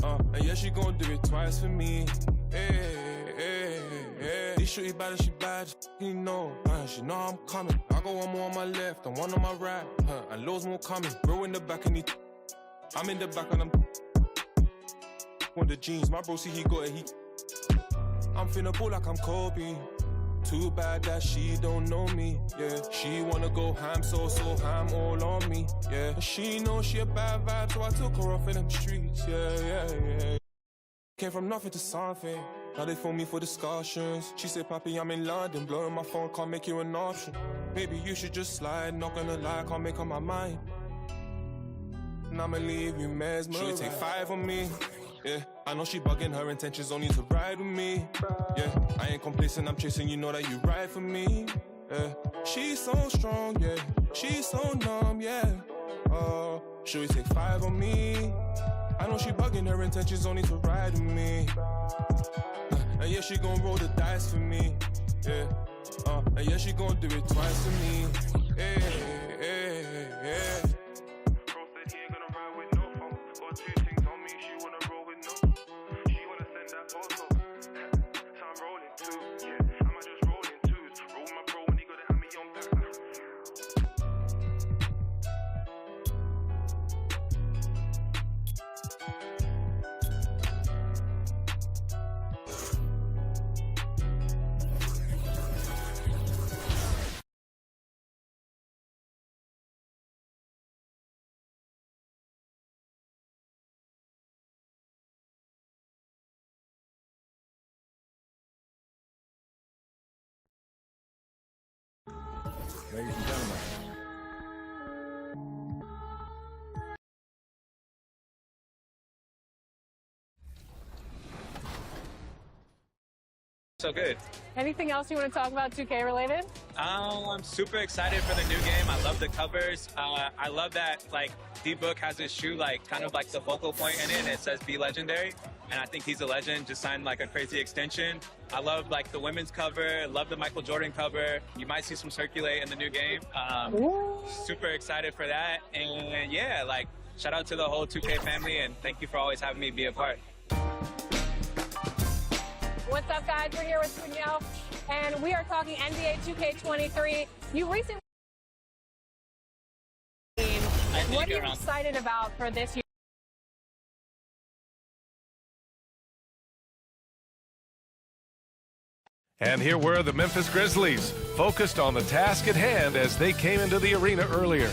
and yeah, she gon' do it twice for me. Hey, hey, hey. These shorty bad as she bad, you know. She know I'm coming. I go one more on my left and one on my right. And loads more coming. Bro in the back and I'm in the back and I'm on the jeans. My bro see he got it. I'm finna ball like I'm Kobe. Too bad that she don't know me, yeah. She wanna go ham, so ham all on me, yeah. She knows she a bad vibe, so I took her off in them streets, yeah. Came from nothing to something. Now they phone me for discussions. She said, Papi, I'm in London, blowing my phone, can't make you an option. Maybe you should just slide, not gonna lie, can't make up my mind. And I'ma leave you mesmerized. Should we take 5 on me? Yeah, I know she bugging, her intentions only to ride with me. Yeah, I ain't complacent, I'm chasing, you know that you ride for me. Yeah, she's so strong, yeah, she's so numb, yeah. Oh, should we take 5 on me? I know she bugging, her intentions only to ride with me. And yeah, she gon' roll the dice for me. Yeah, and yeah, she gon' do it twice for me. Hey, hey, hey. Bro said he ain't gonna ride with no phone. Got 2 things on me, she wanna roll with no. She wanna send that photo. So I'm rolling 2, yeah. I might just roll in 2s. Roll with my bro when he gotta have me on back. Ladies and gentlemen. So good. Anything else you want to talk about 2K related? I'm super excited for the new game. I love the covers. I love that like D-Book has his shoe like kind of like the focal point in it. It says "Be Legendary," and I think he's a legend. Just signed like a crazy extension. I love like the women's cover. Love the Michael Jordan cover. You might see some circulate in the new game. Super excited for that. And yeah, like shout out to the whole 2K family, and thank you for always having me be a part. What's up, guys? We're here with Danielle, and we are talking NBA 2K23. You recently... What are you excited about for this year? And here were the Memphis Grizzlies, focused on the task at hand as they came into the arena earlier.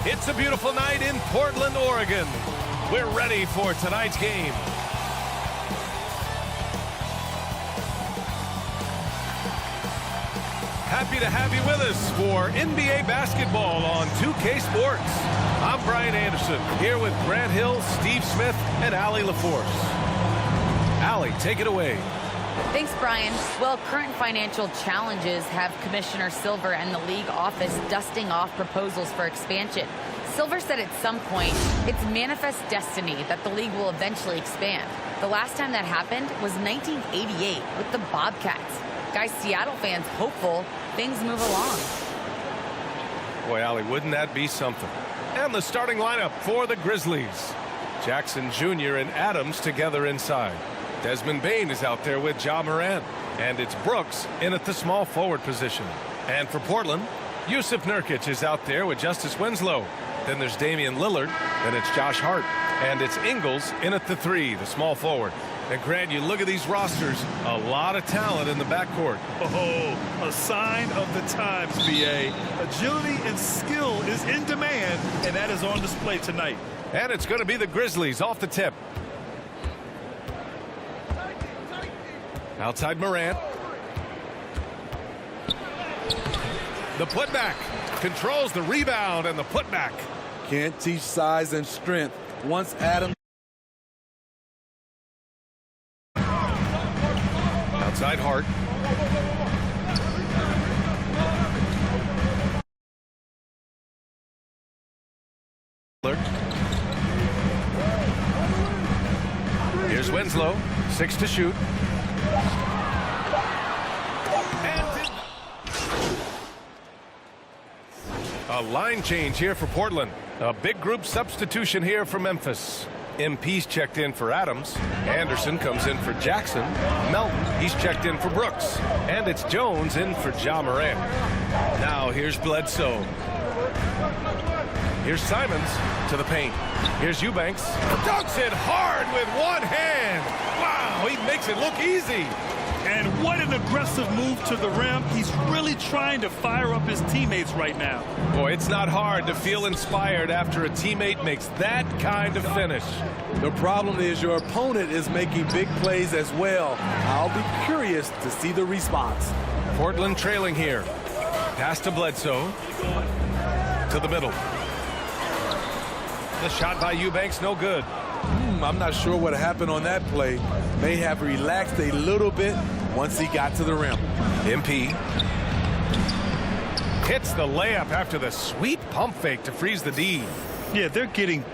It's a beautiful night in Portland, Oregon. We're ready for tonight's game. Happy to have you with us for NBA basketball on 2K Sports. I'm Brian Anderson, here with Grant Hill, Steve Smith, and Allie LaForce. Allie, take it away. Thanks, Brian. Well, current financial challenges have Commissioner Silver and the league office dusting off proposals for expansion. Silver said at some point, it's manifest destiny that the league will eventually expand. The last time that happened was 1988 with the Bobcats. Guys, Seattle fans hopeful things move along. Boy, Allie, wouldn't that be something? And the starting lineup for the Grizzlies. Jackson Jr. and Adams together inside. Desmond Bane is out there with Ja Morant. And it's Brooks in at the small forward position. And for Portland, Yusuf Nurkic is out there with Justice Winslow. Then there's Damian Lillard. Then it's Josh Hart. And it's Ingles in at the 3, the small forward. And Grant, you look at these rosters, a lot of talent in the backcourt. Oh, a sign of the times, BA. Agility and skill is in demand, and that is on display tonight. And it's going to be the Grizzlies off the tip. Outside Morant. The putback. Controls the rebound and the putback. Can't teach size and strength. Once Adams. Outside Hart. Here's Winslow. 6 to shoot. A line change here for Portland. A big group substitution here for Memphis. MP's checked in for Adams. Anderson comes in for Jackson. Melton, he's checked in for Brooks. And it's Jones in for Ja Morant. Now here's Bledsoe. Here's Simons to the paint. Here's Eubanks. Dunks it hard with one hand. Wow, he makes it look easy. And what an aggressive move to the rim. He's really trying to fire up his teammates right now. Boy, it's not hard to feel inspired after a teammate makes that kind of finish. The problem is your opponent is making big plays as well. I'll be curious to see the response. Portland trailing here. Pass to Bledsoe. To the middle. The shot by Eubanks, no good. I'm not sure what happened on that play. May have relaxed a little bit once he got to the rim. MP hits the layup after the sweet pump fake to freeze the D. Yeah, they're getting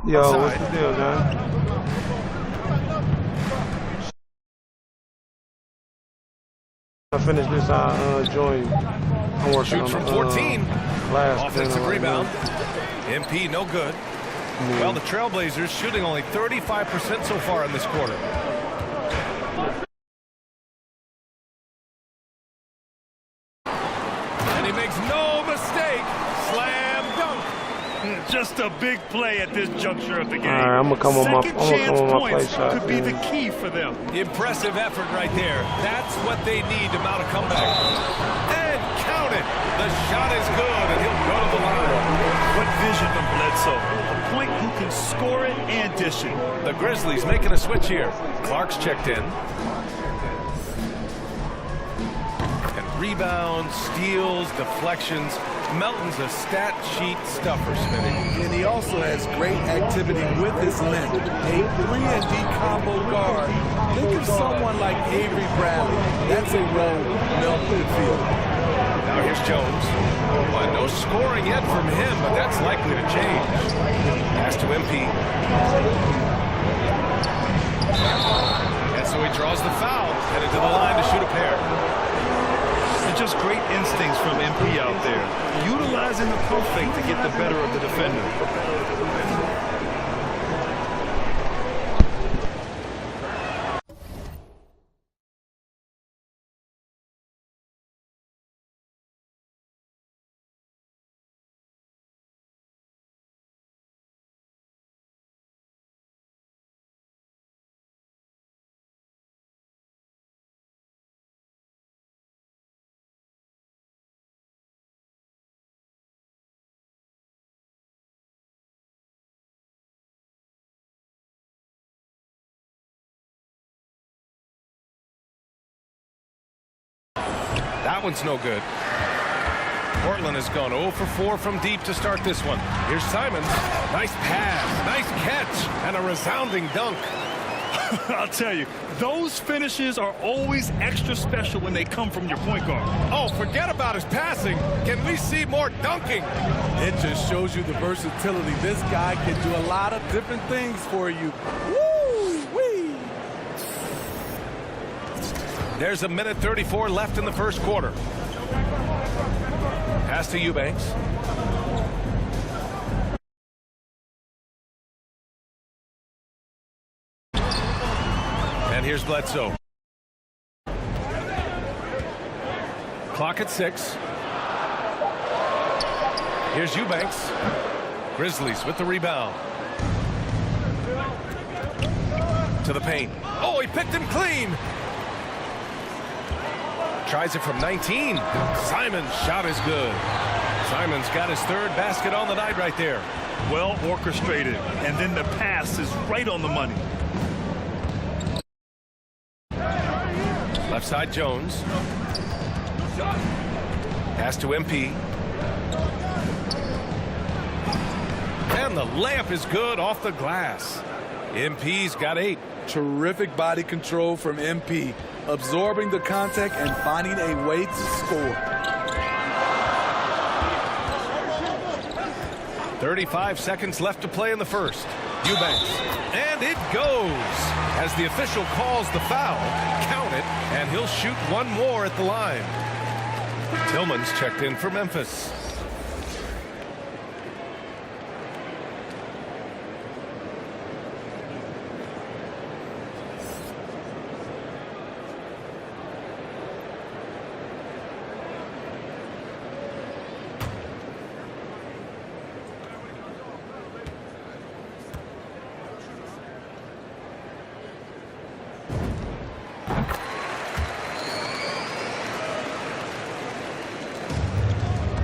Yo, outside. what's the deal, man? I finish this, I'll join you. I'm working Shoots on from 14. last Offensive rebound. MP, no good. Well, the Trailblazers shooting only 35% so far in this quarter. And he makes no mistake. Slam dunk. Just a big play at this juncture of the game. All right, I'm gonna come on my play shot. Could be the key for them. Impressive effort right there. That's what they need to mount a comeback. And count it. The shot is good, and he'll go to the line. What vision from Bledsoe. A point who can score it and dish it. The Grizzlies making a switch here. Clark's checked in. And rebounds, steals, deflections. Melton's a stat sheet stuffer, Smitty. And he also has great activity with his length. A 3-and-D combo guard. Think of someone like Avery Bradley. That's a role Melton could fill. Now here's Jones. Well, no scoring yet from him, but that's likely to change. Pass to MP. And so he draws the foul, headed to the line to shoot a pair. And just great instincts from MP out there. Utilizing the pump fake to get the better of the defender. That one's no good. Portland has gone 0 for 4 from deep to start this one. Here's Simons. Nice pass, nice catch, and a resounding dunk. I'll tell you, those finishes are always extra special when they come from your point guard. Oh, forget about his passing. Can we see more dunking? It just shows you the versatility. This guy can do a lot of different things for you. Woo-wee! There's a minute 34 left in the first quarter. Pass to Eubanks. And here's Bledsoe. Clock at 6. Here's Eubanks. Grizzlies with the rebound. To the paint. Oh, he picked him clean. Tries it from 19. Simon's shot is good. Simon's got his third basket on the night right there. Well orchestrated. And then the pass is right on the money. Left side Jones. Pass to MP. And the layup is good off the glass. MP's got 8. Terrific body control from MP. Absorbing the contact and finding a way to score. 35 seconds left to play in the first. Eubanks. And it goes. As the official calls the foul, count it, and he'll shoot one more at the line. Tillman's checked in for Memphis.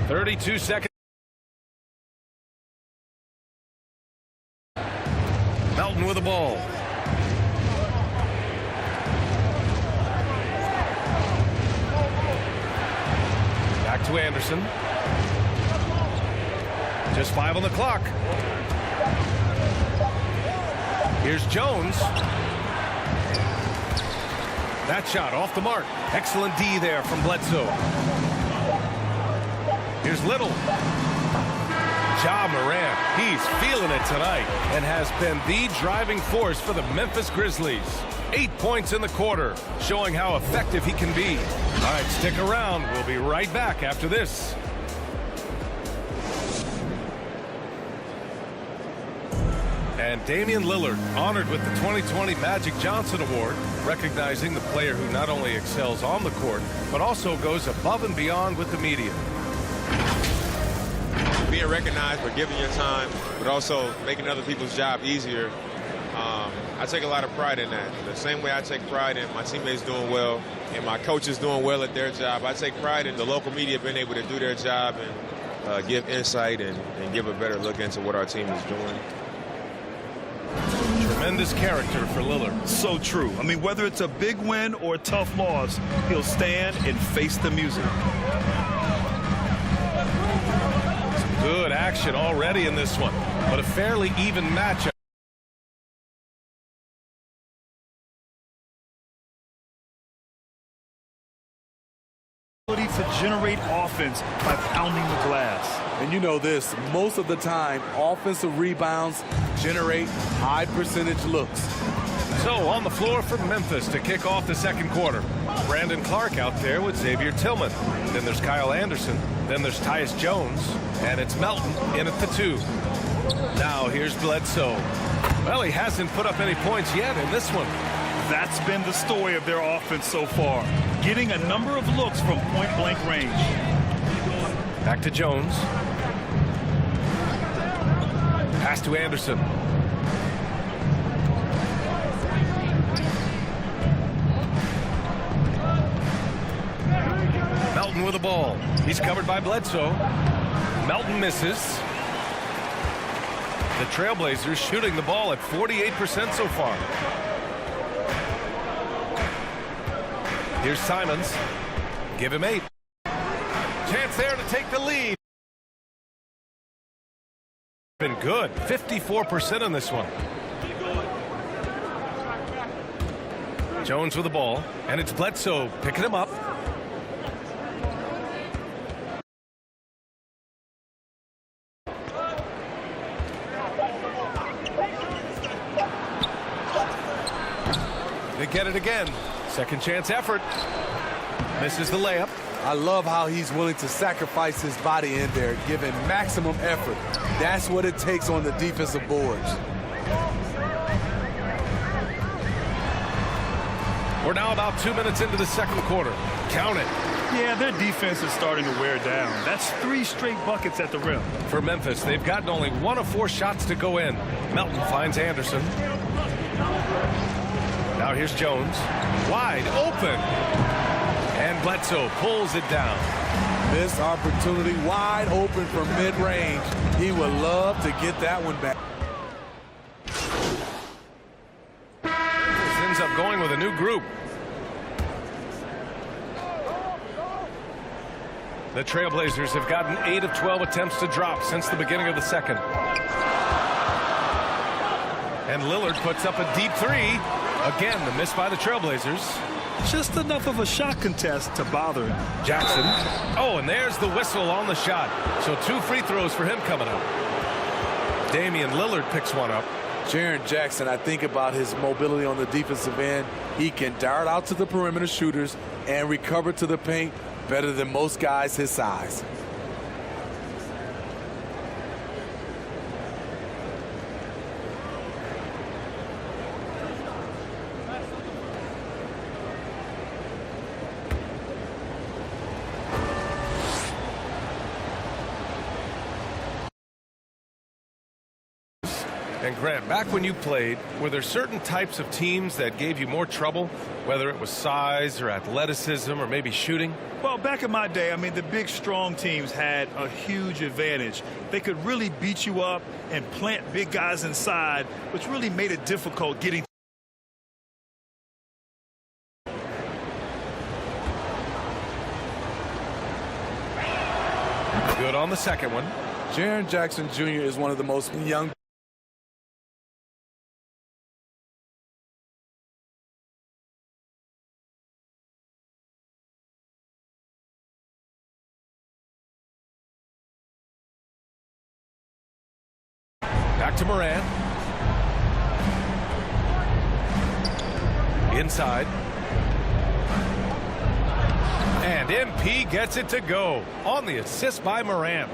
.32 seconds. Melton with the ball. Back to Anderson. Just 5 on the clock. Here's Jones. That shot off the mark. Excellent D there from Bledsoe. Here's Little. Ja Morant, he's feeling it tonight and has been the driving force for the Memphis Grizzlies. 8 points in the quarter, showing how effective he can be. All right, stick around. We'll be right back after this. And Damian Lillard honored with the 2020 Magic Johnson Award, recognizing the player who not only excels on the court, but also goes above and beyond with the media. Being recognized for giving your time, but also making other people's job easier, I take a lot of pride in that. The same way I take pride in my teammates doing well and my coaches doing well at their job, I take pride in the local media being able to do their job and give insight and give a better look into what our team is doing. Tremendous character for Lillard. So true. I mean, whether it's a big win or a tough loss, he'll stand and face the music. Some good action already in this one, but a fairly even matchup. To generate offense by pounding the glass. And you know this, most of the time, offensive rebounds generate high percentage looks. So on the floor for Memphis to kick off the second quarter. Brandon Clark out there with Xavier Tillman. Then there's Kyle Anderson. Then there's Tyus Jones. And it's Melton in at the 2. Now here's Bledsoe. Well, he hasn't put up any points yet in this one. That's been the story of their offense so far, getting a number of looks from point-blank range. Back to Jones. Pass to Anderson. Melton with the ball. He's covered by Bledsoe. Melton misses. The Trailblazers shooting the ball at 48% so far. Here's Simons. Give him 8. Chance there to take the lead. Been good. 54% on this one. Jones with the ball. And it's Bledsoe picking him up. They get it again. Second chance effort. Misses the layup. I love how he's willing to sacrifice his body in there, giving maximum effort. That's what it takes on the defensive boards. We're now about 2 minutes into the second quarter. Count it. Yeah, their defense is starting to wear down. That's 3 straight buckets at the rim. For Memphis, they've gotten only 1 of 4 shots to go in. Melton finds Anderson. Now here's Jones. Wide open. And Bledsoe pulls it down. Missed opportunity, wide open from mid-range. He would love to get that one back. This ends up going with a new group. The Trailblazers have gotten 8 of 12 attempts to drop since the beginning of the second. And Lillard puts up a deep 3. Again, the miss by the Trailblazers. Just enough of a shot contest to bother him. Jackson. Oh, and there's the whistle on the shot. So 2 free throws for him coming up. Damian Lillard picks one up. Jaren Jackson, I think about his mobility on the defensive end. He can dart out to the perimeter shooters and recover to the paint better than most guys his size. And Grant, back when you played, were there certain types of teams that gave you more trouble, whether it was size or athleticism or maybe shooting? Well, back in my day, I mean, the big, strong teams had a huge advantage. They could really beat you up and plant big guys inside, which really made it difficult getting. Good on the second one. Jaren Jackson Jr. is one of the most young Back to Moran. Inside. And MP gets it to go on the assist by Moran.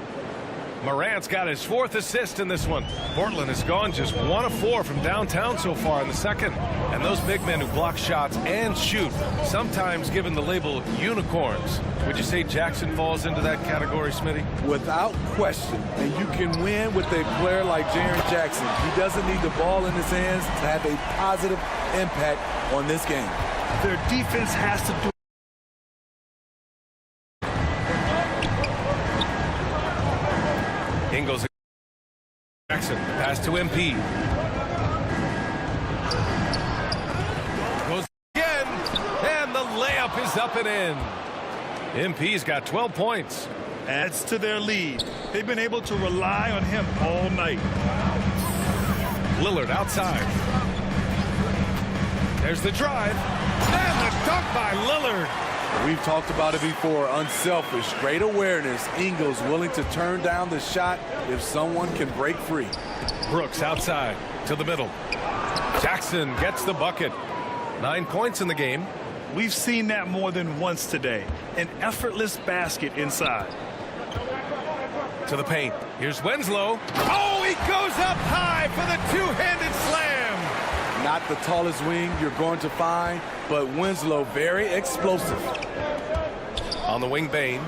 Morant's got his 4th assist in this one. Portland has gone just 1 of 4 from downtown so far in the second. And those big men who block shots and shoot, sometimes given the label unicorns. Would you say Jackson falls into that category, Smitty? Without question. And you can win with a player like Jaren Jackson. He doesn't need the ball in his hands to have a positive impact on this game. Their defense has to do. Ingles. Jackson. Pass to MP. Goes again. And the layup is up and in. MP's got 12 points. Adds to their lead. They've been able to rely on him all night. Lillard outside. There's the drive. And the dunk by Lillard. We've talked about it before. Unselfish, great awareness. Ingles willing to turn down the shot if someone can break free. Brooks outside to the middle. Jackson gets the bucket. 9 points in the game. We've seen that more than once today. An effortless basket inside. To the paint. Here's Winslow. Oh, he goes up high for the two-handed slam. Not the tallest wing you're going to find, but Winslow very explosive. On the wing, Bain.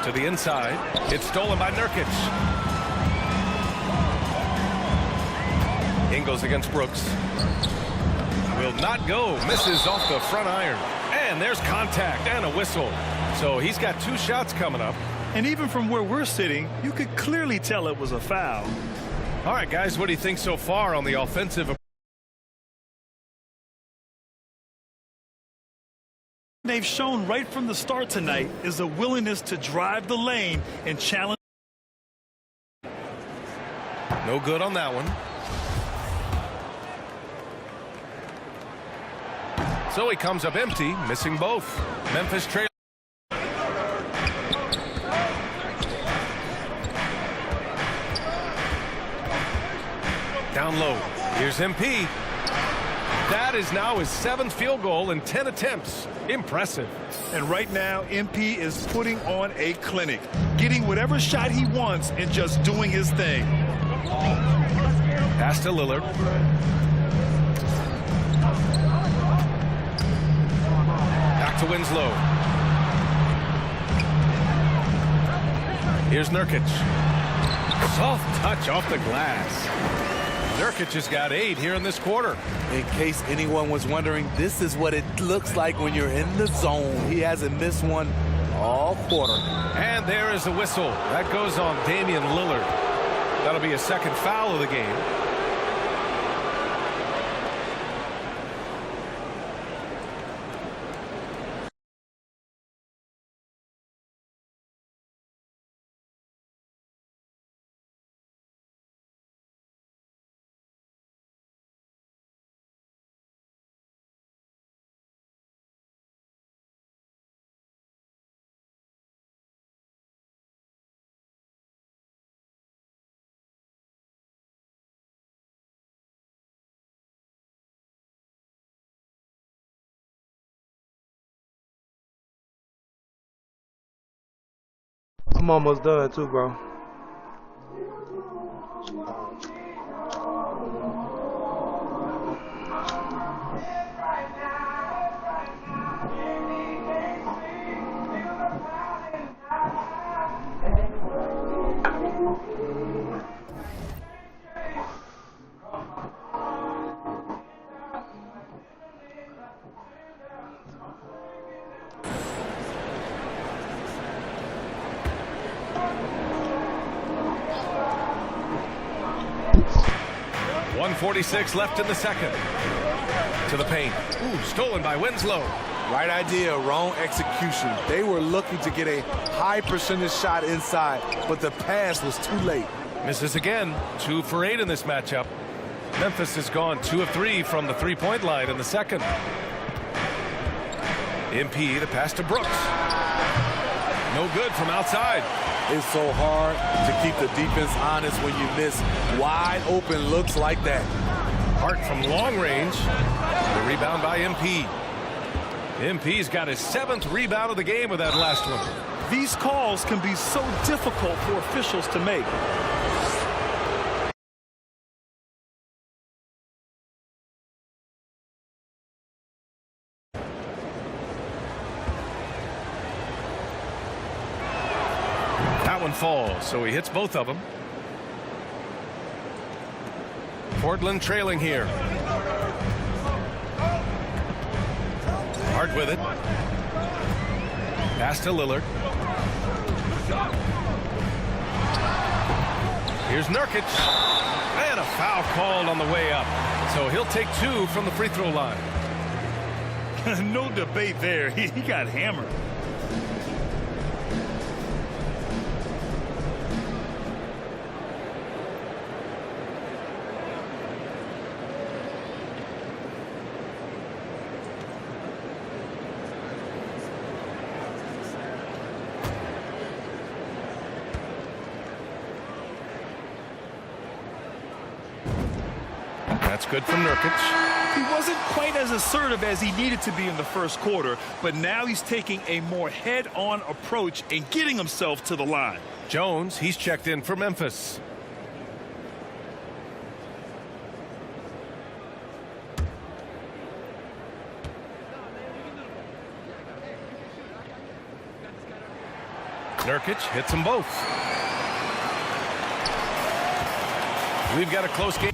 To the inside. It's stolen by Nurkic. Ingles against Brooks. Will not go. Misses off the front iron. And there's contact and a whistle. So he's got 2 shots coming up. And even from where we're sitting, you could clearly tell it was a foul. All right, guys, what do you think so far on the offensive? They've shown right from the start tonight is a willingness to drive the lane and challenge. No good on that one. So he comes up empty, missing both. Memphis trail. Down low. Here's MP. That is now his 7th field goal in 10 attempts. Impressive. And right now, MP is putting on a clinic, getting whatever shot he wants and just doing his thing. Pass to Lillard. Back to Winslow. Here's Nurkic. Soft touch off the glass. Nurkic has got 8 here in this quarter. In case anyone was wondering, this is what it looks like when you're in the zone. He hasn't missed one all quarter. And there is a whistle. That goes on Damian Lillard. That'll be a 2nd foul of the game. I'm almost done too, bro. .46 left in the second. To the paint. Ooh, stolen by Winslow. Right idea, wrong execution. They were looking to get a high percentage shot inside, but the pass was too late. Misses again. 2 for 8 in this matchup. Memphis has gone 2 of 3 from the three-point line in the second. MP, the pass to Brooks. No good from outside. It's so hard to keep the defense honest when you miss wide open looks like that. Hart from long range. The rebound by MP. MP's got his 7th rebound of the game with that last one. These calls can be so difficult for officials to make. That one falls, so he hits both of them. Portland trailing here. Hart with it. Pass to Lillard. Here's Nurkic. And a foul called on the way up. So he'll take 2 from the free throw line. No debate there. He got hammered. That's good from Nurkic. He wasn't quite as assertive as he needed to be in the first quarter, but now he's taking a more head-on approach and getting himself to the line. Jones, he's checked in for Memphis. Nurkic hits them both. We've got a close game.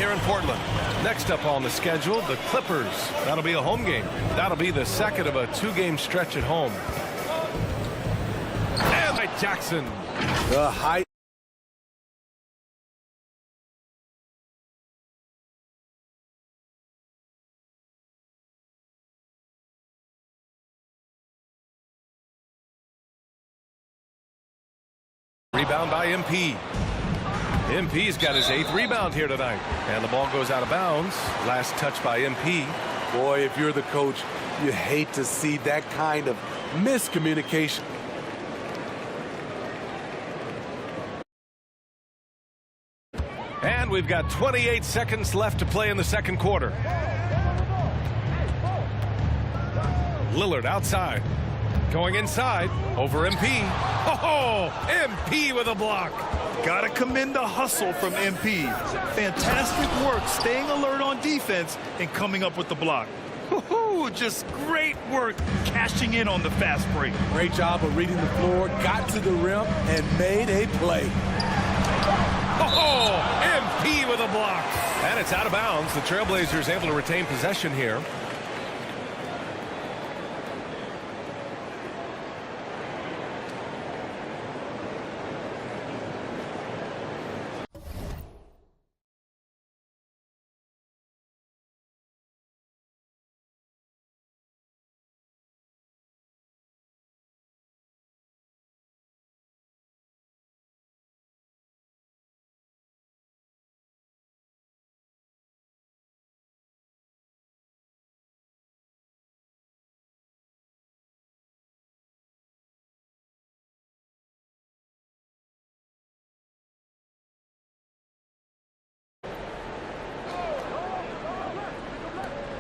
here in Portland. Next up on the schedule, the Clippers. That'll be a home game. That'll be the second of a 2-game stretch at home. And by Jackson. The height. Rebound by MP. MP's got his 8th rebound here tonight. And the ball goes out of bounds. Last touch by MP. Boy, if you're the coach, you hate to see that kind of miscommunication. And we've got 28 seconds left to play in the second quarter. Lillard outside. Going inside. Over MP. Oh, MP with a block. Got to commend the hustle from MP. Fantastic work staying alert on defense and coming up with the block. Just great work cashing in on the fast break. Great job of reading the floor, got to the rim, and made a play. Oh, MP with a block. And it's out of bounds. The Trailblazers able to retain possession here.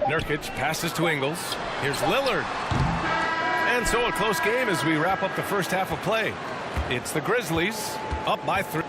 Nurkic passes to Ingles. Here's Lillard. And so a close game as we wrap up the first half of play. It's the Grizzlies up by 3.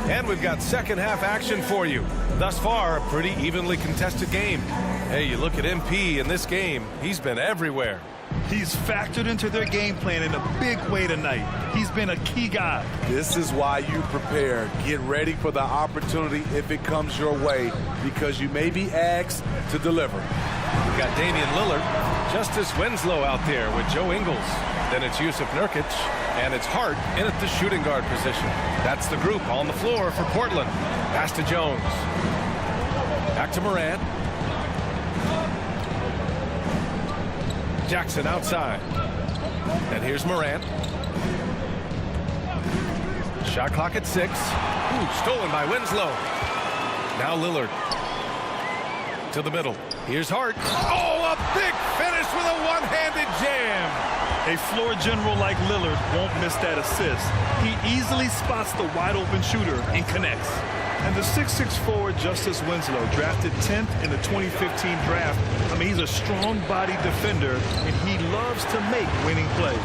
And we've got second half action for you. Thus far, a pretty evenly contested game. Hey, you look at MP in this game, he's been everywhere. He's factored into their game plan in a big way tonight. He's been a key guy. This is why you prepare. Get ready for the opportunity if it comes your way, because you may be asked to deliver. We've got Damian Lillard, Justice Winslow out there with Joe Ingles. Then it's Yusuf Nurkic, and it's Hart in at the shooting guard position. That's the group on the floor for Portland. Pass to Jones. Back to Morant. Jackson outside. And here's Morant. Shot clock at 6. Ooh, stolen by Winslow. Now Lillard. To the middle. Here's Hart. Oh, a big finish with a one-handed jam. A floor general like Lillard won't miss that assist. He easily spots the wide-open shooter and connects. And the 6'6" forward Justice Winslow, drafted 10th in the 2015 draft. I mean, he's a strong-bodied defender, and he loves to make winning plays.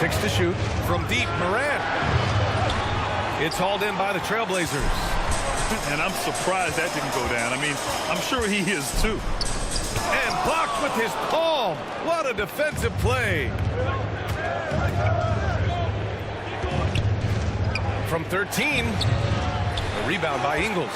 6 to shoot from deep. Morant. It's hauled in by the Trailblazers. And I'm surprised that didn't go down. I mean, I'm sure he is too. And blocked with his palm. What a defensive play. From 13, a rebound by Ingles.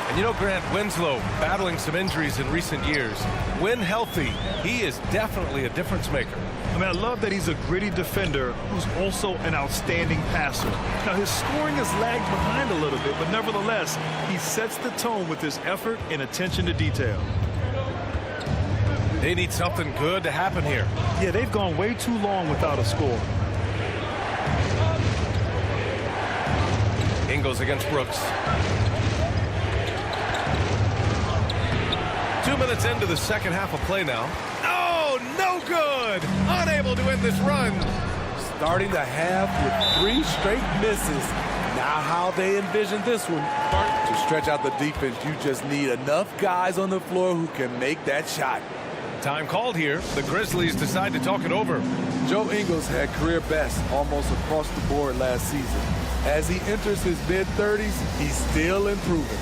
And you know, Grant, Winslow battling some injuries in recent years. When healthy, he is definitely a difference maker. I mean, I love that he's a gritty defender who's also an outstanding passer. Now, his scoring has lagged behind a little bit, but nevertheless, he sets the tone with his effort and attention to detail. They need something good to happen here. Yeah, they've gone way too long without a score. Ingles against Brooks. 2 minutes into the second half of play now. Oh, good. Unable to end this run. Starting the half with 3 straight misses. Now how they envision this one. To stretch out the defense, you just need enough guys on the floor who can make that shot. Time called here. The Grizzlies decide to talk it over. Joe Ingles had career best almost across the board last season. As he enters his mid-30s, he's still improving.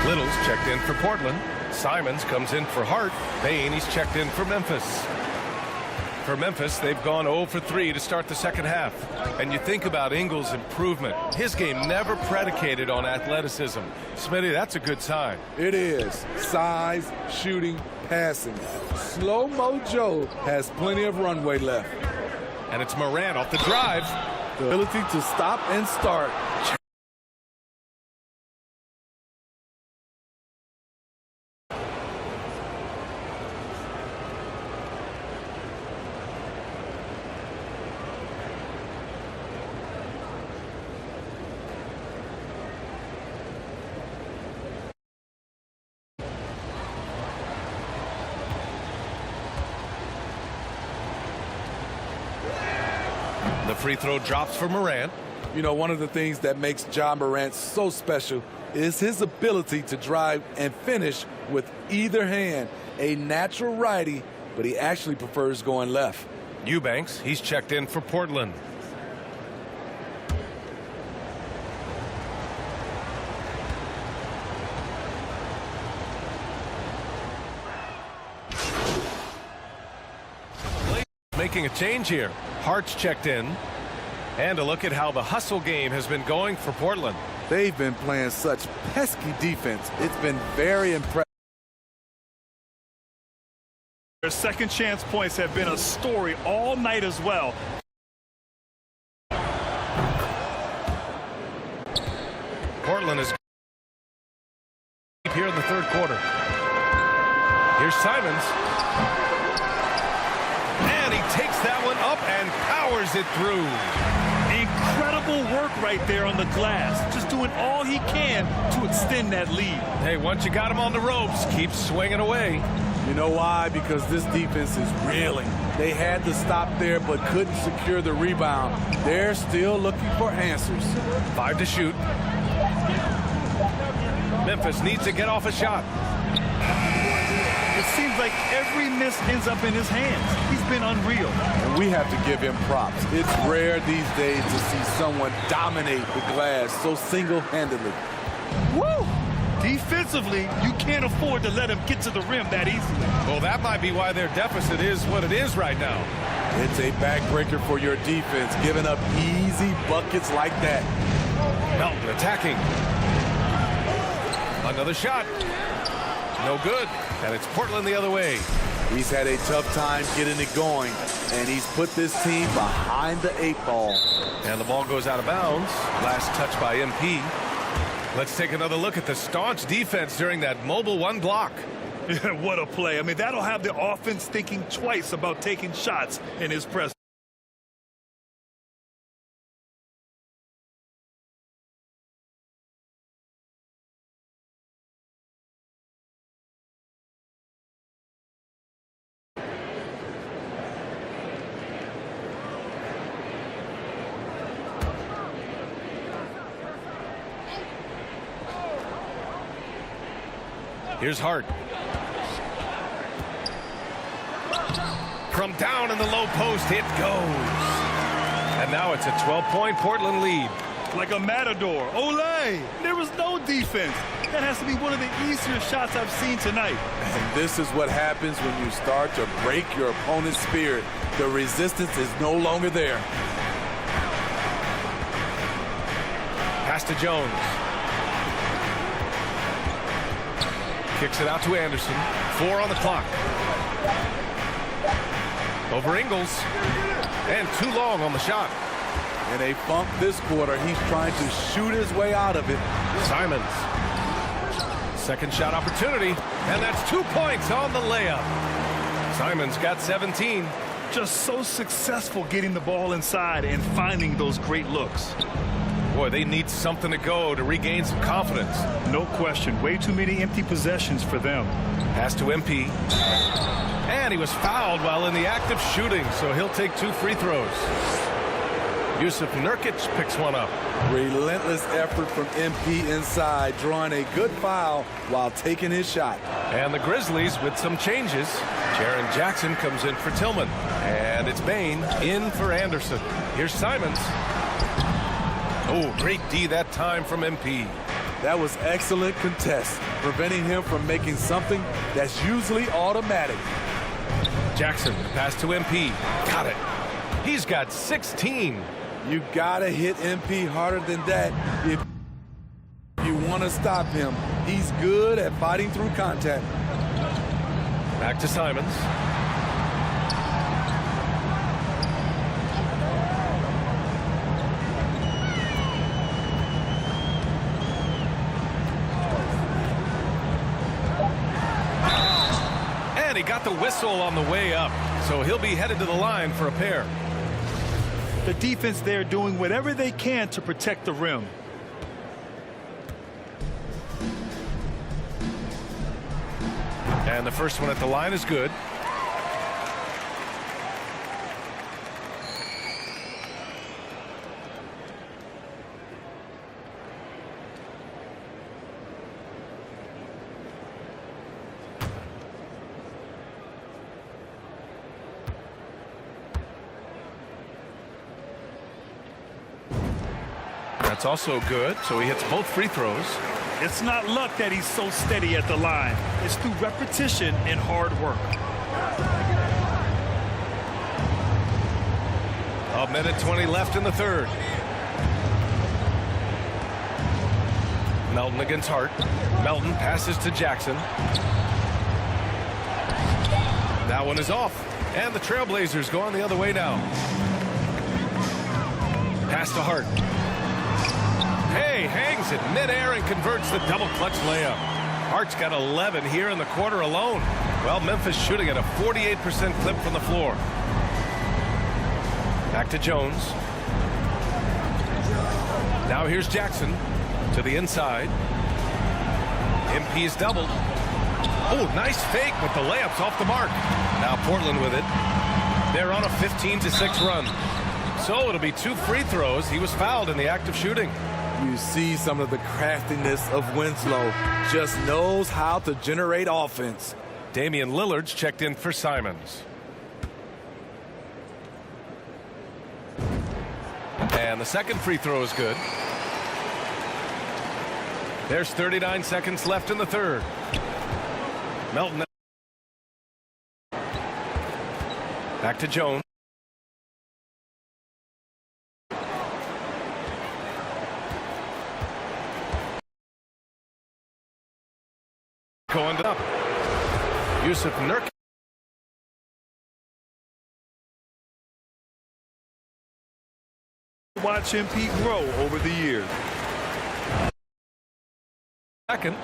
Little's checked in for Portland. Simons comes in for Hart. Payne, he's checked in for Memphis. For Memphis, they've gone 0 for 3 to start the second half. And you think about Ingles' improvement. His game never predicated on athleticism. Smitty, that's a good sign. It is. Size, shooting, passing. Slow-mo Joe has plenty of runway left. And it's Morant off the drive. The ability to stop and start. The free throw drops for Morant. You know, one of the things that makes John Morant so special is his ability to drive and finish with either hand. A natural righty, but he actually prefers going left. Eubanks, he's checked in for Portland. Making a change here. Hart's checked in. And a look at how the hustle game has been going for Portland. They've been playing such pesky defense. It's been very impressive. Their second chance points have been a story all night as well. Portland is here in the third quarter. Here's Simons. And he takes that one up and powers it through. Incredible work right there on the glass. Just doing all he can to extend that lead. Hey, once you got him on the ropes, keep swinging away. You know why? Because this defense is reeling. They had to stop there but couldn't secure the rebound. They're still looking for answers. 5 to shoot. Memphis needs to get off a shot. It seems like every miss ends up in his hands. He's been unreal. And we have to give him props. It's rare these days to see someone dominate the glass so single-handedly. Woo! Defensively, you can't afford to let him get to the rim that easily. Well, that might be why their deficit is what it is right now. It's a backbreaker for your defense, giving up easy buckets like that. Melton attacking. Another shot. No good. And it's Portland the other way. He's had a tough time getting it going, and he's put this team behind the 8 ball. And the ball goes out of bounds. Last touch by MP. Let's take another look at the staunch defense during that mobile 1 block. What a play. I mean, that'll have the offense thinking twice about taking shots in his presence. Here's Hart. From down in the low post, it goes. And now it's a 12-point Portland lead. like a matador. Olay! There was no defense. That has to be one of the easier shots I've seen tonight. And this is what happens when you start to break your opponent's spirit. The resistance is no longer there. Pass to Jones. Kicks it out to Anderson. 4 on the clock. Over Ingles. And too long on the shot. In a funk this quarter, he's trying to shoot his way out of it. Simons. Second shot opportunity. And that's 2 points on the layup. Simons got 17. Just so successful getting the ball inside and finding those great looks. Boy, they need something to go to regain some confidence. No question. Way too many empty possessions for them. Pass to MP. And he was fouled while in the act of shooting, so he'll take 2 free throws. Yusuf Nurkic picks one up. Relentless effort from MP inside, drawing a good foul while taking his shot. And the Grizzlies with some changes. Jaren Jackson comes in for Tillman. And it's Bain in for Anderson. Here's Simons. Oh, great D that time from MP. That was excellent contest, preventing him from making something that's usually automatic. Jackson, pass to MP. Got it. He's got 16. You gotta hit MP harder than that if you want to stop him. He's good at fighting through contact. Back to Simons. And he got the whistle on the way up, so he'll be headed to the line for a pair. The defense there doing whatever they can to protect the rim. And the first one at the line is good. That's also good, so he hits both free throws. It's not luck that he's so steady at the line. It's through repetition and hard work. A minute 20 left in the third. Melton against Hart. Melton passes to Jackson. That one is off. And the Trailblazers go on the other way now. Pass to Hart. Hey, hangs it midair and converts the double clutch layup. Hart's got 11 here in the quarter alone. Well, Memphis shooting at a 48% clip from the floor. Back to Jones. Now here's Jackson to the inside. MP's doubled. Oh, nice fake, but the layup's off the mark. Now Portland with it. They're on a 15-6 run. So it'll be 2 free throws. He was fouled in the act of shooting. You see some of the craftiness of Winslow. Just knows how to generate offense. Damian Lillard's checked in for Simons. And the second free throw is good. There's 39 seconds left in the third. Melton. Back to Jones. Going up. Yusuf Nurkic. Watch MP grow over the years. Second.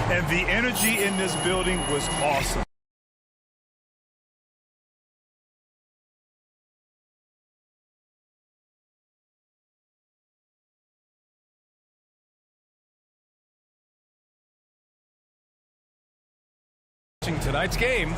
And the energy in this building was awesome. Tonight's game.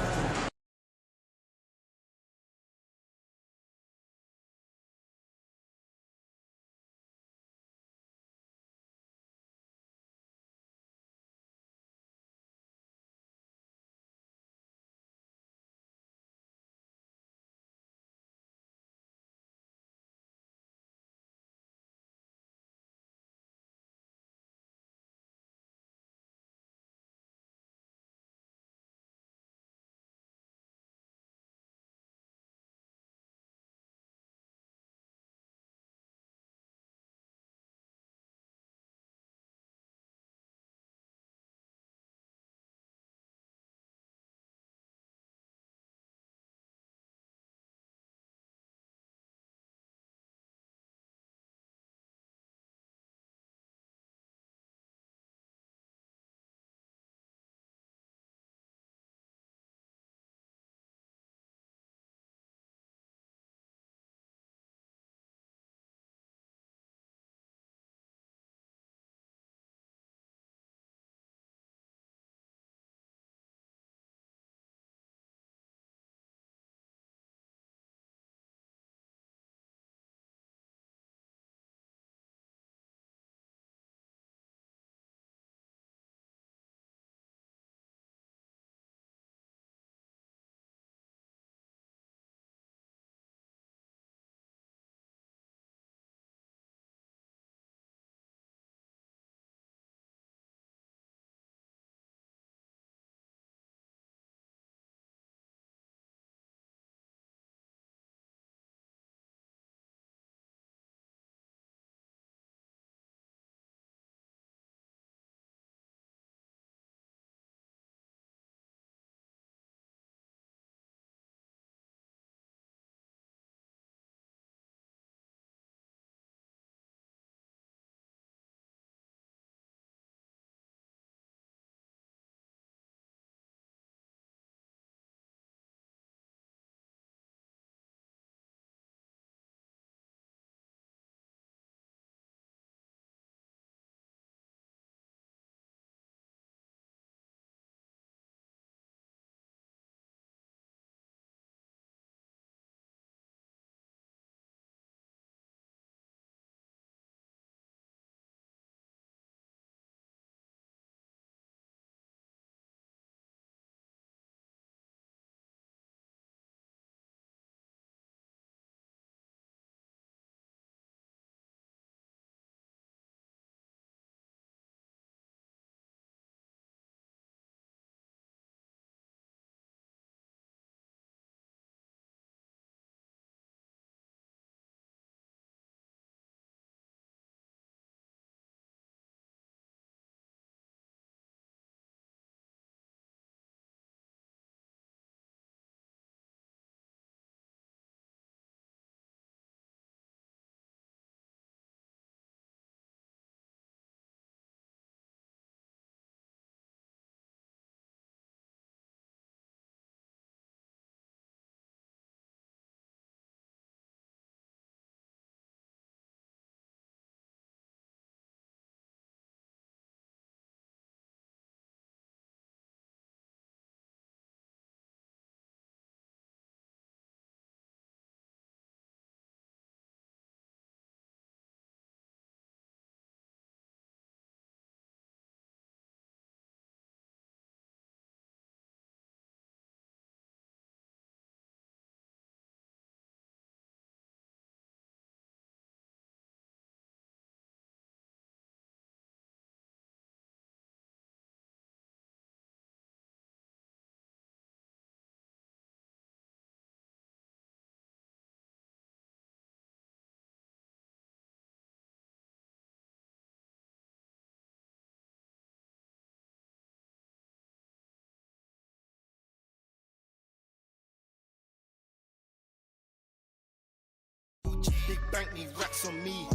Big bank need racks on me.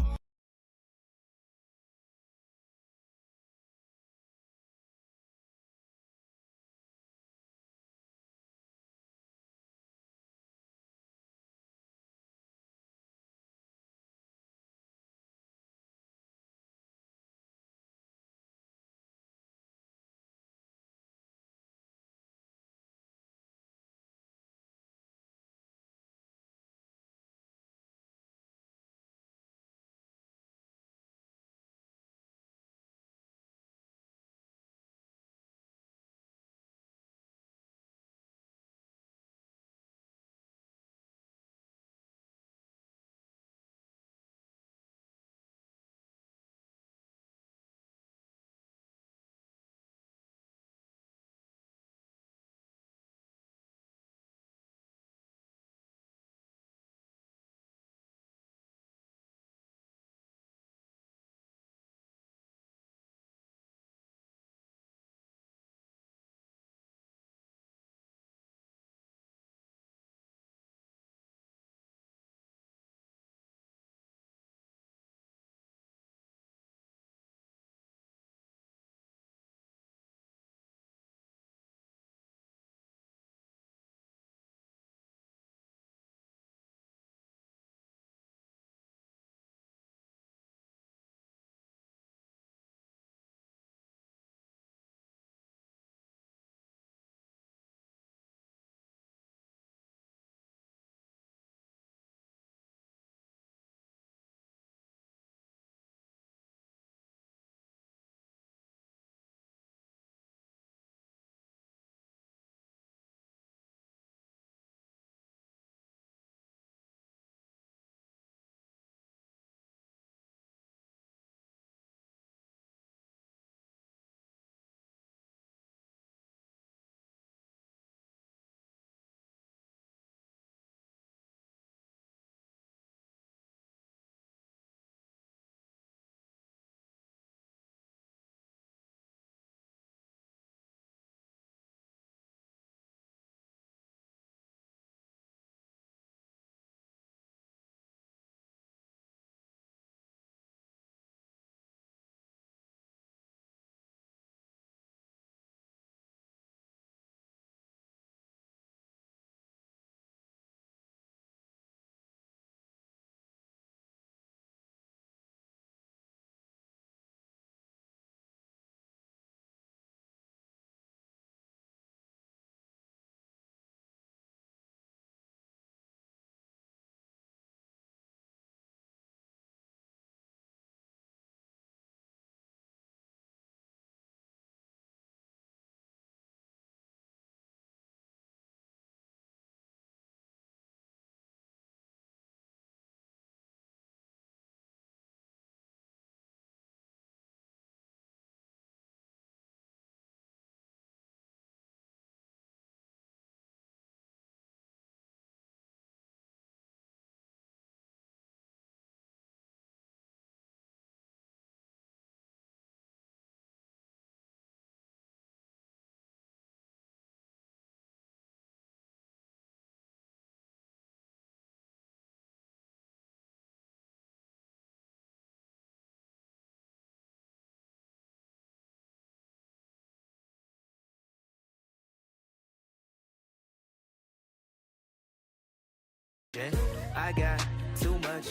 I got too much